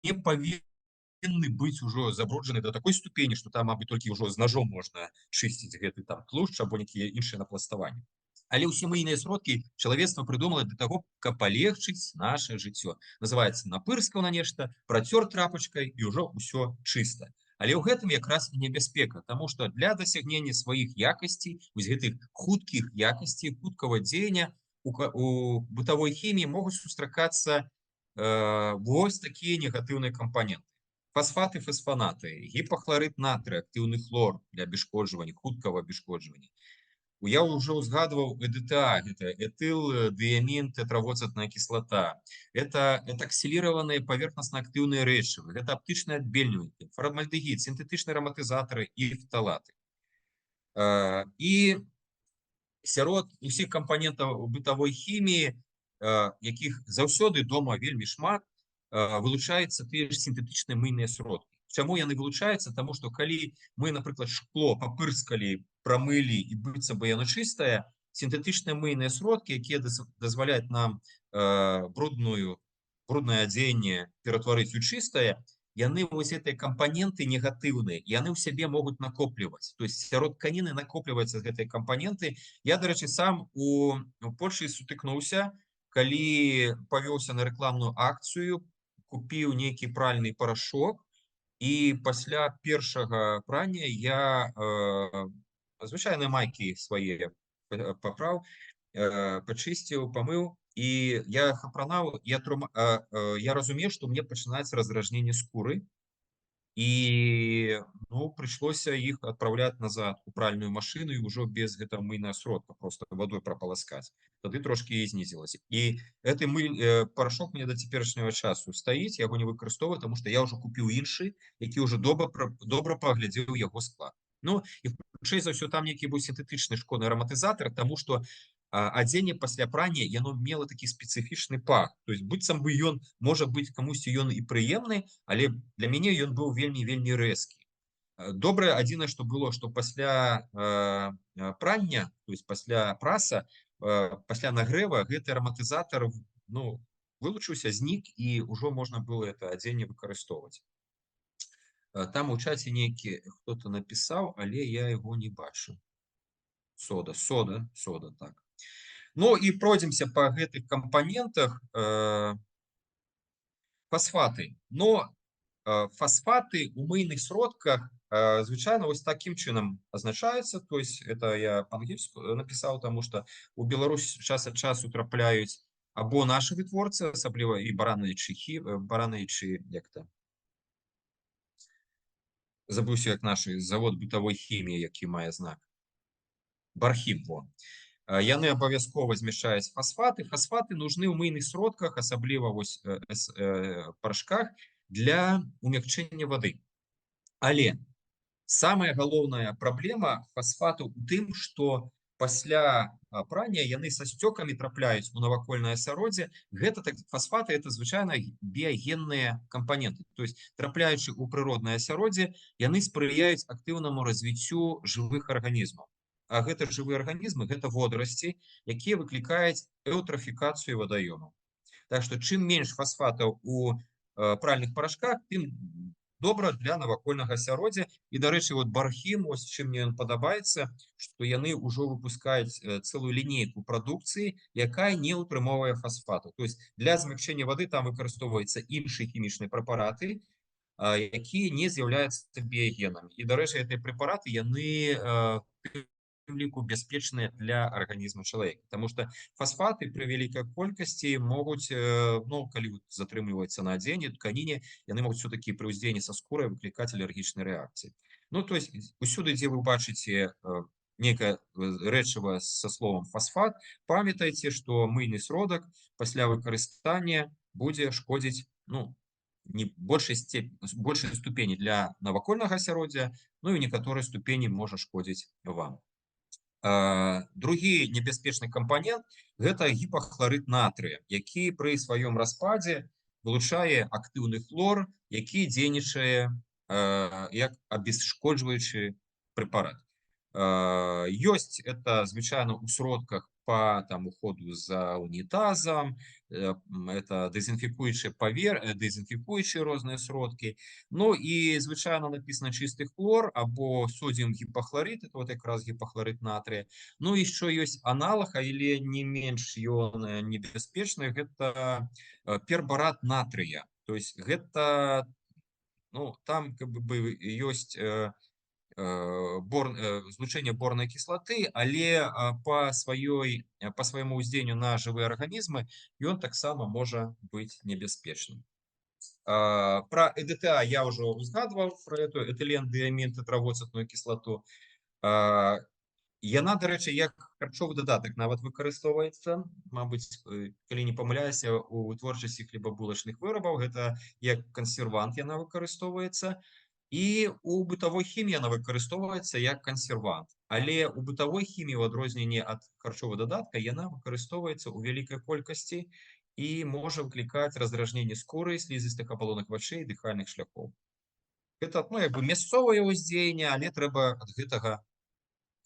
не павінны быць ужо забруджаны до такой ступені, што там, мабыць, толькі ўжо з ножом можна чысціць гэты там тлушч або нейкія іншыя напластаванні. Але ўсе мыйныя сродкі чалавецтва прыдумала для таго, каб палегчыць наше жыццё. Называецца, напырскаў на нешта, працёр трапачкай і ўжо ўсё чыста. Але ў гэтым якраз і небяспека, таму што для дасягнення сваіх якасцей, вось гэтых хуткіх якасцей, хуткага дзеяння у бытавой хіміі могуць сустракацца вось такія негатыўныя кампаненты. Фасфаты, фасфанаты, гіпахларыд натрыя, актыўны хлор для абясшкоджвання, хуткага абясшкоджвання. Я ўжо ўзгадваў ЭДТА, гэта этыл, дыямін, тетравоцетная кіслата. Это аксіліраваныя паверхнасна-актыўныя рэчывы, гэта аптычныя адбельнюванні, фармальдэгід, сінтэтычныя араматызатары і фталаты. І сярод усіх кампанентаў бытавой хіміі, якіх заўсёды дома вельмі шмат, вылучаюцца тыя ж сінтэтычныя мыйныя сродкі. Чаму яны вылучаюцца? Таму што калі мы, напрыклад, шкло папырскалі, прамылі і быццам бы яно чыстае, сінтэтычныя мыйныя сродкі, якія дазваляюць нам бруднае адзенне ператварыць у чыстае, яны вось гэтыя кампаненты негатыўныя, яны ў сябе могуць накопліваць. То есть сярод тканіны накопліваюцца гэтыя кампаненты. Я, дарэчы, сам у Польшчы сутыкнуўся, калі павёўся на рэкламную акцыю, купіў нейкі пральны парашок, і пасля першага прання я звычайныя майкі свае папраў, пачысціў, памыў, і я іх апранаў, я разумею, што мне пачынаецца раздражненне скуры, і ну, прыйшлося іх адпраўляць назад у пральную машыну і ўжо без гэтага мыйнага сродка, просто вадой прапаласкаць. Тады трошки і знізілася. І гэты парашок мне да цяперашняга часу стаіць, яго не выкарыстоўваю, таму што я ўжо купіў іншы, які ўжо добра паглядзеў яго склад. Ну і хутчэй за ўсё там нейкі быў сінтэтычны шкодны араматызатар, таму што адзенне пасля прання яно мела такі спецыфічны пах. То есть быццам бы ён можа быць камусьці ён і прыемны, але для мяне ён быў вельмі рэзкі. Добрае адзінае, што было, што пасля прання, то есть пасля праса, пасля нагрэва гэты араматызатар, ну, вылучыўся, знік, і ўжо можна было это адзенне выкарыстоўваць. Там у чаце нейкі хто-то напісаў, але я яго не бачу. Сода, так. Ну і пройдземся па гэтых кампанентах. Фасфаты. Но фасфаты у мыйных сродках звычайно вось таким чынам азначаюцца. То есть это я па-ангельску напісаў, таму што у Беларусь час ад часу трапляюць або нашы вытворцы, асабліва і баранавічы, як-то забыўся, як нашы завод бытавой хіміі, які мае знак. Бархім, во. Яны абавязкова змяшчаюць фасфаты. Фасфаты нужны ў мыйных сродках, асабліва вось парашках, для умякчэння вады. Але самая галоўная праблема фасфатаў у тым, што пасля прання яны са сцёкамі трапляюць у навакольнае асяроддзе. Фасфаты это звычайна біягенныя кампаненты. То есть трапляючы ў прыроднае асяроддзе, яны спрыяюць актыўнаму развіццю жывых арганізмаў. А гэта жывыя арганізмы, гэта водарасці, якія выклікаюць эўтрафікацыю вадаёмаў. Так што чым менш фасфатаў у пральных парашках, тым добра для навакольнага асяроддзя. І, дарэчы, вот Бархім, ось чым мне ён падабаецца, што яны ўжо выпускаюць цэлую лінейку прадукцыі, якая не ўтрымоўвае фасфату. То есть для змякчэння вады там выкарыстоўваюцца іншыя хімічныя прэпараты, якія не з'яўляюцца біягенамі. І, дарэчы, гэтыя прэпараты, яны ліку бяспечныя для арганізму чалавека, потому что фасфаты при вялікай колькасці могуць, ну, калі затрымліваецца на адзенні, тканіне, яны могуць все-таки при ўздзеянні са скурай выклікаць алергічныя рэакцыі. Ну, то есть усюды, дзе вы бачыце некае рэчыва са словам фасфат, памятайце, што мыйны сродак пасля выкарыстання будзе шкодзіць, ну, не большай ступені для навакольнага асяроддзя, ну і некаторай ступені можа шкодзіць вам. Другі небяспечны кампанент – гэта гіпахларыд натрыя, які пры сваём распадзе вылучае актыўны хлор, які дзейнічае як абесшкоджваючы прэпарат. Ёсць это звычайна ў сродках по уходу за унітазам, это дезінфікуючыя розныя сродкі. Ну і звычайно написано чисты хлор або содіум гіпахларид, это вот якраз гіпахларид натрія. Ну і що ёсць аналог, але не менш ён небяспечны, гэта пербарат натрыя. То есть гэта, ну, там как бы ёсць злучэнне борнай кіслаты, але по свайму ўздзеянню на жывыя арганізмы ён таксама можа быць небяспечным. Про ЭДТА я ўжо узгадваў, про эту этылендыамін тэтравоцетную кіслату. Яна, дарэчы, як харчовы дадатак нават выкарыстоўваецца, мабыць, калі не памыляюся, у вытворчасці хлебабулачных вырабаў, гэта як кансервант яна выкарыстоўваецца. І у бытавой хіміі яна выкарыстоўваецца як кансервант. Але у бытавой хіміі, у адрозненні ад харчовага дадатка, яна выкарыстоўваецца ў вялікай колькасці і можа выклікаць раздражненне скуры, слізістых абалонак вачэй, дыхальных шляхоў. Гэта, ну, як бы мясцовае ўздзеянне, але трэба ад гэтага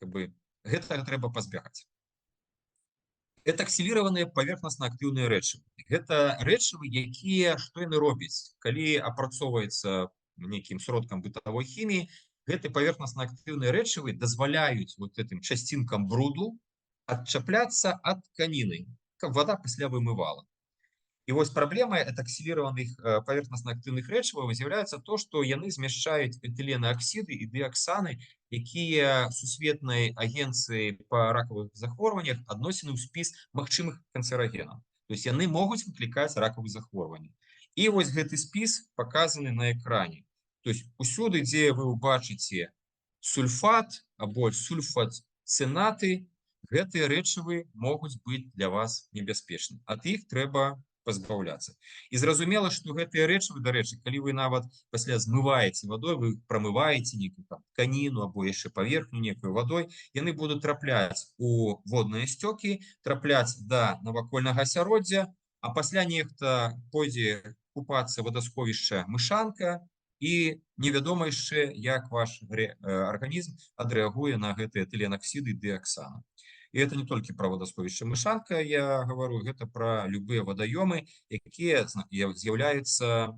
трэба пазбягаць. Этаксіліраваныя паверхнасна-актыўныя рэчывы. Гэта рэчывы, якія, што яны робяць, калі апрацоўваецца нейкім сродкам бытавой хіміі, гэты паверхнасна-актыўныя рэчывы дазваляюць вот этим часцінкам бруду адчапляцца ад тканіны, каб вода пасля вымывала. І вось праблемай этаксіліраваных паверхнасна-актыўных рэчываў з'яўляецца то, што яны змяшчаюць этылены аксіды і дыаксаны, якія сусветнай агенцыі па ракавых захворваннях адносіны ў спіс магчымых канцерагенаў. То есть яны могуць выклікаць ракавыя захворванні. І вось гэты спіс паказаны на экране. То есть усюды, дзе вы ўбачыце сульфат або сульфацинаты, гэтыя рэчывы могуць быць для вас небяспечны. Ад іх трэба пазбаўляцца. І зразумела, што гэтыя рэчывы, дарэчы, калі вы нават пасля змываеце вадой, вы прамываеце нейкую там тканіну або яшчэ паверхню некую вадой, яны будуць трапляць у водныя сцёкі, трапляць да навакольнага асяроддзя, а пасля нехта пойдзе купацца вадасховішча Мышанка, і невядома яшчэ, як ваш арганізм адрэагуе на гэтыя тэленаксіды дыаксану. І это не толькі пра вадасховішча Мышанка, я гавару, гэта пра любыя вадаёмы, якія з'яўляюцца,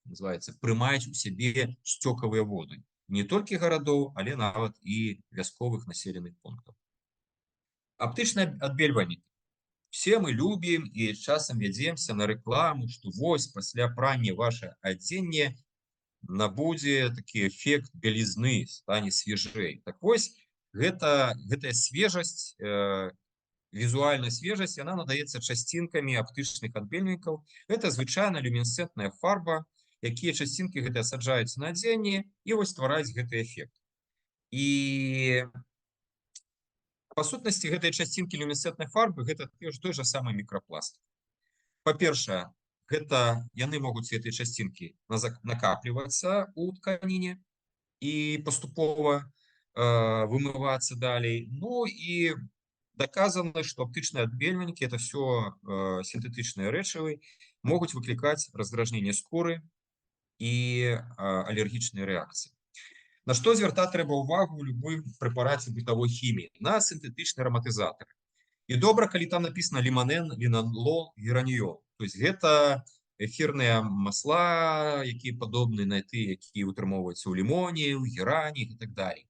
называецца, прымаюць у сябе сцёкавыя воды. Не толькі гарадоў, але нават і вясковых населеных пунктаў. Аптычнае адбельванне. Все мы любім і часам вядземся на рэкламу, што вось пасля прання ваша адзенне набудзе такі эфект бялізны, стане свежэй. Так вось, гэтая свежасць, візуальная свежасць, яна надаецца часцінкамі аптычных адбельнікаў. Гэта звычайна люмінесцэнтная фарба, якія часцінкі гэтыя саджаюцца на адзенне і вось ствараюць гэты эфект. І па сутнасці гэтыя часцінкі люмінесцэнтнай фарбы гэта той жа самы мікрапласт. Па-першае, гэта яны могуць гэтыя часцінкі накаплівацца ў тканіне і паступова вымывацца далей. Ну і доказано, што аптычныя адбельваннікі, это все сінтэтычныя рэчывы, могуць выклікаць раздражненне скуры і алергічныя рэакцыі. На што звяртаць трэба ўвагу ў любым прэпараце бытавой хіміі? На сінтэтычны араматызатар. І добра, калі там написано ліманен, лінанлол, гераніол. То есть гэта эфірныя масла, якія падобны на тыя, якія утрымоўваюцца ў лімоне, ў герані і так далей.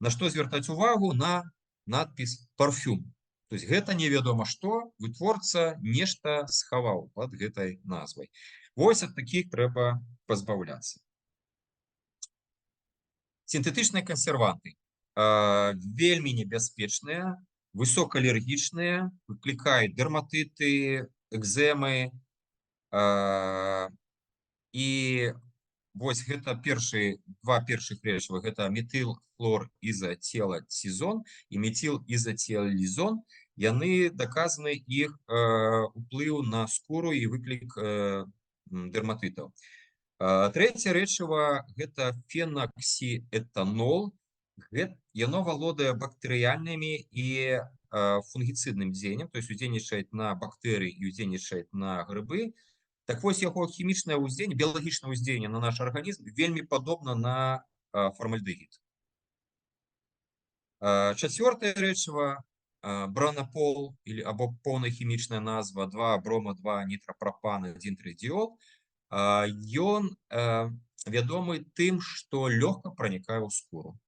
На што звяртаць увагу? На надпіс парфюм. То есть гэта невядома што, вытворца нешта схаваў пад гэтай назвай. Вось ад такіх трэба пазбаўляцца. Сінтэтычныя кансерванты вельмі небяспечныя, высокаалергічныя, выклікаюць дэрматыты, экземы. І вось гэта два першых рэчыва, гэта метылхлорізацеталізон і метілізацеталізон. Яны даказаны іх уплыў на скуру і выклік дэрматытаў. Трэцяе рэчыва гэта феноксіэтанол. Яно валодае бактэрыяльнымі і фунгіцыдным дзеяннем, то есть удзейнічае на бактэрыі і удзейнічае на грыбы. Так вось, яго хімічнае ўздзеянне, біялагічнае ўздзеянне на наш арганізм вельмі падобна на фармальдэгід. Чацвёртае рэчыва бранапол, або поўная хімічная назва 2-брома-2-нітрапрапан-1-трыдіол. Ён вядомы тым, што лёгка пранікае ў скуру.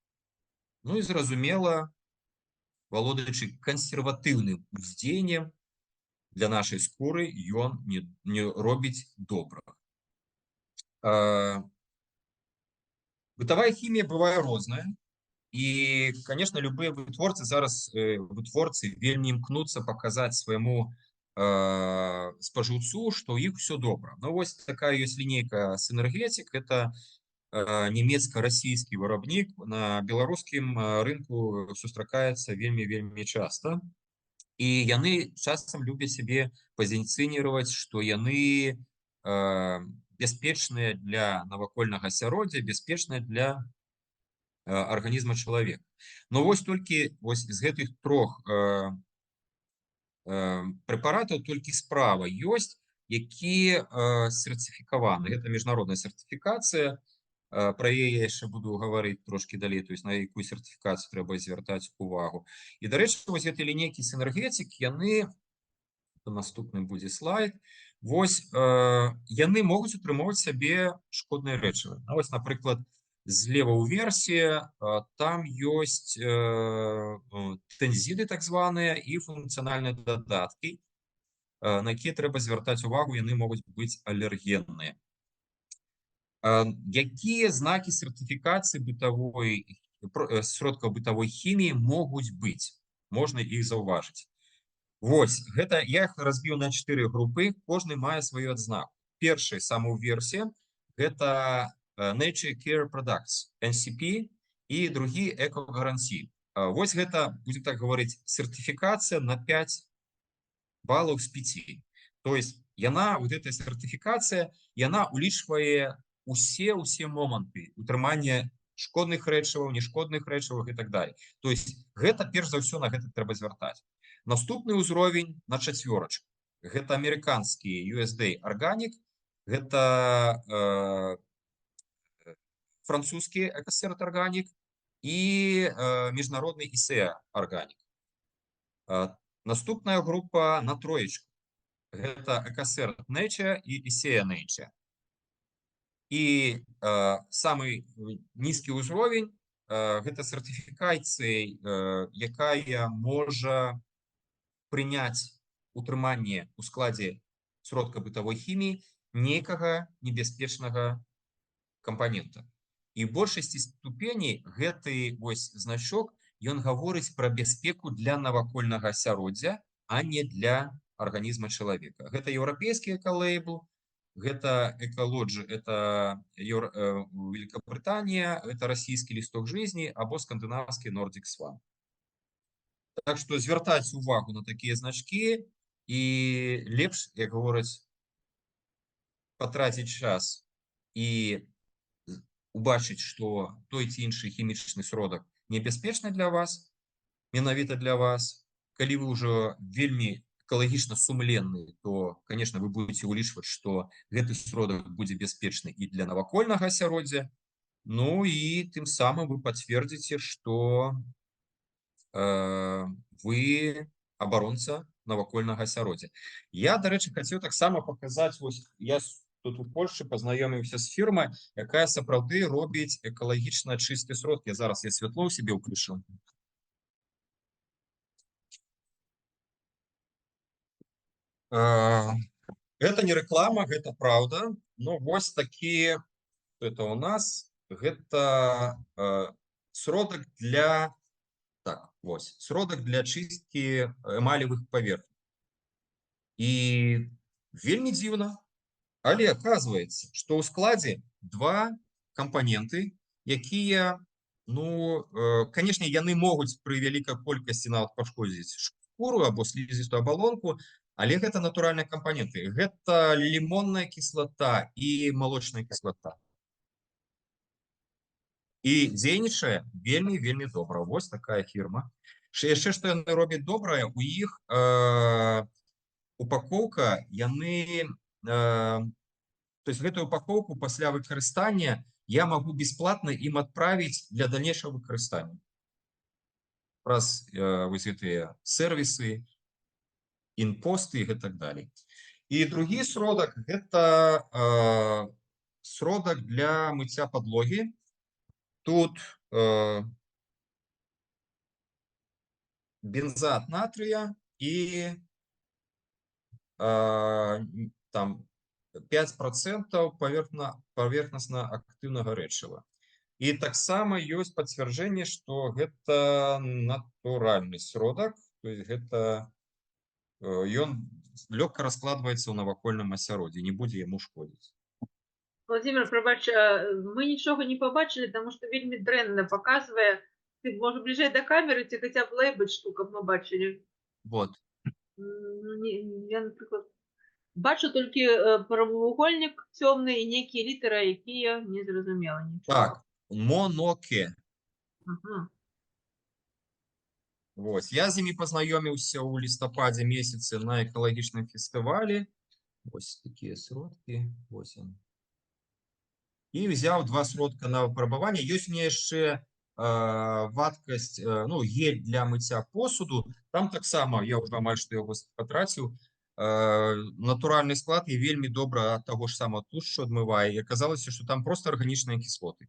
Ну і зразумела, валодаючы кансерватыўным уздзеяннем для нашай скуры, ён не робіць добрага. Бытавая хімія бывае розная. І, конечно, любыя вытворцы зараз вельмі імкнуцца паказаць свайму спажыўцу, што ў іх все добра. Ну вось такая ёсць лінейка Сінергетик, это нямецка-расійскі вырабнік, на беларускім рынку сустракаецца вельмі часта. І яны часам любяць сябе пазіцыніраваць, што яны бяспечныя для навакольнага асяроддзя, бяспечныя для арганізма чалавека. Но вось толькі з гэтых трох прэпаратаў толькі справа ёсць, якія сертыфікаваны. Гэта міжнародная сертыфікацыя, пра яе яшчэ буду гаварыць трошки далей, то есть на якую сертыфікацыю трэба звяртаць увагу. І, дарэчы, вось гэтай лінейкі Сінергетик, яны, наступны будзе слайд, вось яны могуць утрымоўваць сабе шкодныя рэчывы. А вось, напрыклад, злева ў версіі, там ёсць тэнзіды так званыя і функцыянальныя дадаткі, на якія трэба звяртаць увагу, яны могуць быць алергенныя. Якія знакі сертыфікацыі сродкаў бытавой хіміі могуць быць? Можна іх заўважыць. Вось, гэта я іх разбіў на 4 групы, кожны мае сваю адзнаку. Першы, сама ў версіі, гэта Nature Care Products, NCP, і другі Eco Guarantee. Вось гэта, будем так гаварыць, сертыфікацыя на 5 балаў з 5. То есть вот эта сертыфікацыя, яна улічвае усе моманты утрымання шкодных рэчываў, нешкодных рэчываў і так далее. То есть гэта перш за ўсё на гэта трэба звяртаць. Наступны ўзровень на чацвёрачку. Гэта амерыканскі USDA Organic, гэта французскі Экосерт Organic і міжнародны ISEA Organic. Наступная група на троечку. Гэта Экосерт Nature і ISEA Nature. І самы нізкі ўзровень гэта сертыфікацыя, якая можа прыняць утрыманне ў складзе сродка бытавой хіміі нейкага небяспечнага кампанента. І ў большасці ступеней гэты вось значок, ён гаворыць пра бяспеку для навакольнага асяроддзя, а не для арганізма чалавека. Гэта еўрапейскі экалейбл, гэта Экалоджи, это Великобритания, это расійскі лісток жизни, або скандынаўскі Nordic Swan. Так што звяртаць увагу на такія значкі і лепш, як говораць, патраціць час і убачыць, што той ці іншы хімічны сродак небяспечны для вас, менавіта для вас. Калі вы ўжо вельмі экалагічна сумленны, то, конечно, вы будете улічваць, што гэты сродак будзе бяспечны і для навакольнага асяроддзя. Ну і тым самым вы пацвердзіце, што вы абаронца навакольнага асяроддзя. Я, дарэчы, хацеў таксама паказаць, вось я тут у Польшчы пазнаёміўся з фірмай, якая сапраўды робіць экалагічна чысты сродкі. Зараз я святло ў сябе ўключу. Это не реклама, гэта правда. Ну, вось такі, это у нас, гэта сродак для, так, вось, сродак для чисткі эмалевых паверхняў. І вельмі дзіўна, але оказывается, што ў складзе два кампаненты, якія, ну, конечно, яны могуць пры вялікай колькасці нават пашкодзіць шкуру або слізістую абалонку, але гэта натуральныя кампаненты. Гэта лімонная кіслата і малочная кіслата. І дзейнічае вельмі добра. Вось такая фірма. Яшчэ што яны робяць добрае, у іх упакоўка, яны, то есть гэтую упакоўку пасля выкарыстання я магу бесплатна ім адправіць для дальнейшага выкарыстання. Праз вось гэтыя сервісы, інпосты і так далее. І другі сродак, гэта сродак для мыцця падлогі. Тут бензат натрыя і там 5% паверхнасна актыўнага рэчыва. І таксама ёсць пацвярджэнне, што гэта натуральны сродак, то есть гэта ён лёгка раскладваецца ў навакольным асяроддзі, не будзе яму шкодзіць. Владимир, прабач, мы нічога не побачили, тому що вельмі дрэнна показывае. Ты, может, ближе до камеры, ці хотя б лейбочку, каб мы бачили. Вот. Я, наприклад, бачу толькі прамавугольнік цёмны і нейкія літары, якія не зразумела нічога. Так, моноке. Ага. Вось, я з імі пазнаёміўся ў лістападзе месяцы на экалагічным фестывалі. Вось такія сродкі, вось он. І взяў два сродка на выпрабаванне. Ёсць у меня яшчэ вадкасць, ну, гель для мыцця посуду. Там таксама, я ўжо амаль што яго патраціў, натуральны склад і вельмі добра ад таго ж самого тлушчу адмывае. І аказалася, што там проста арганічныя кіслоты.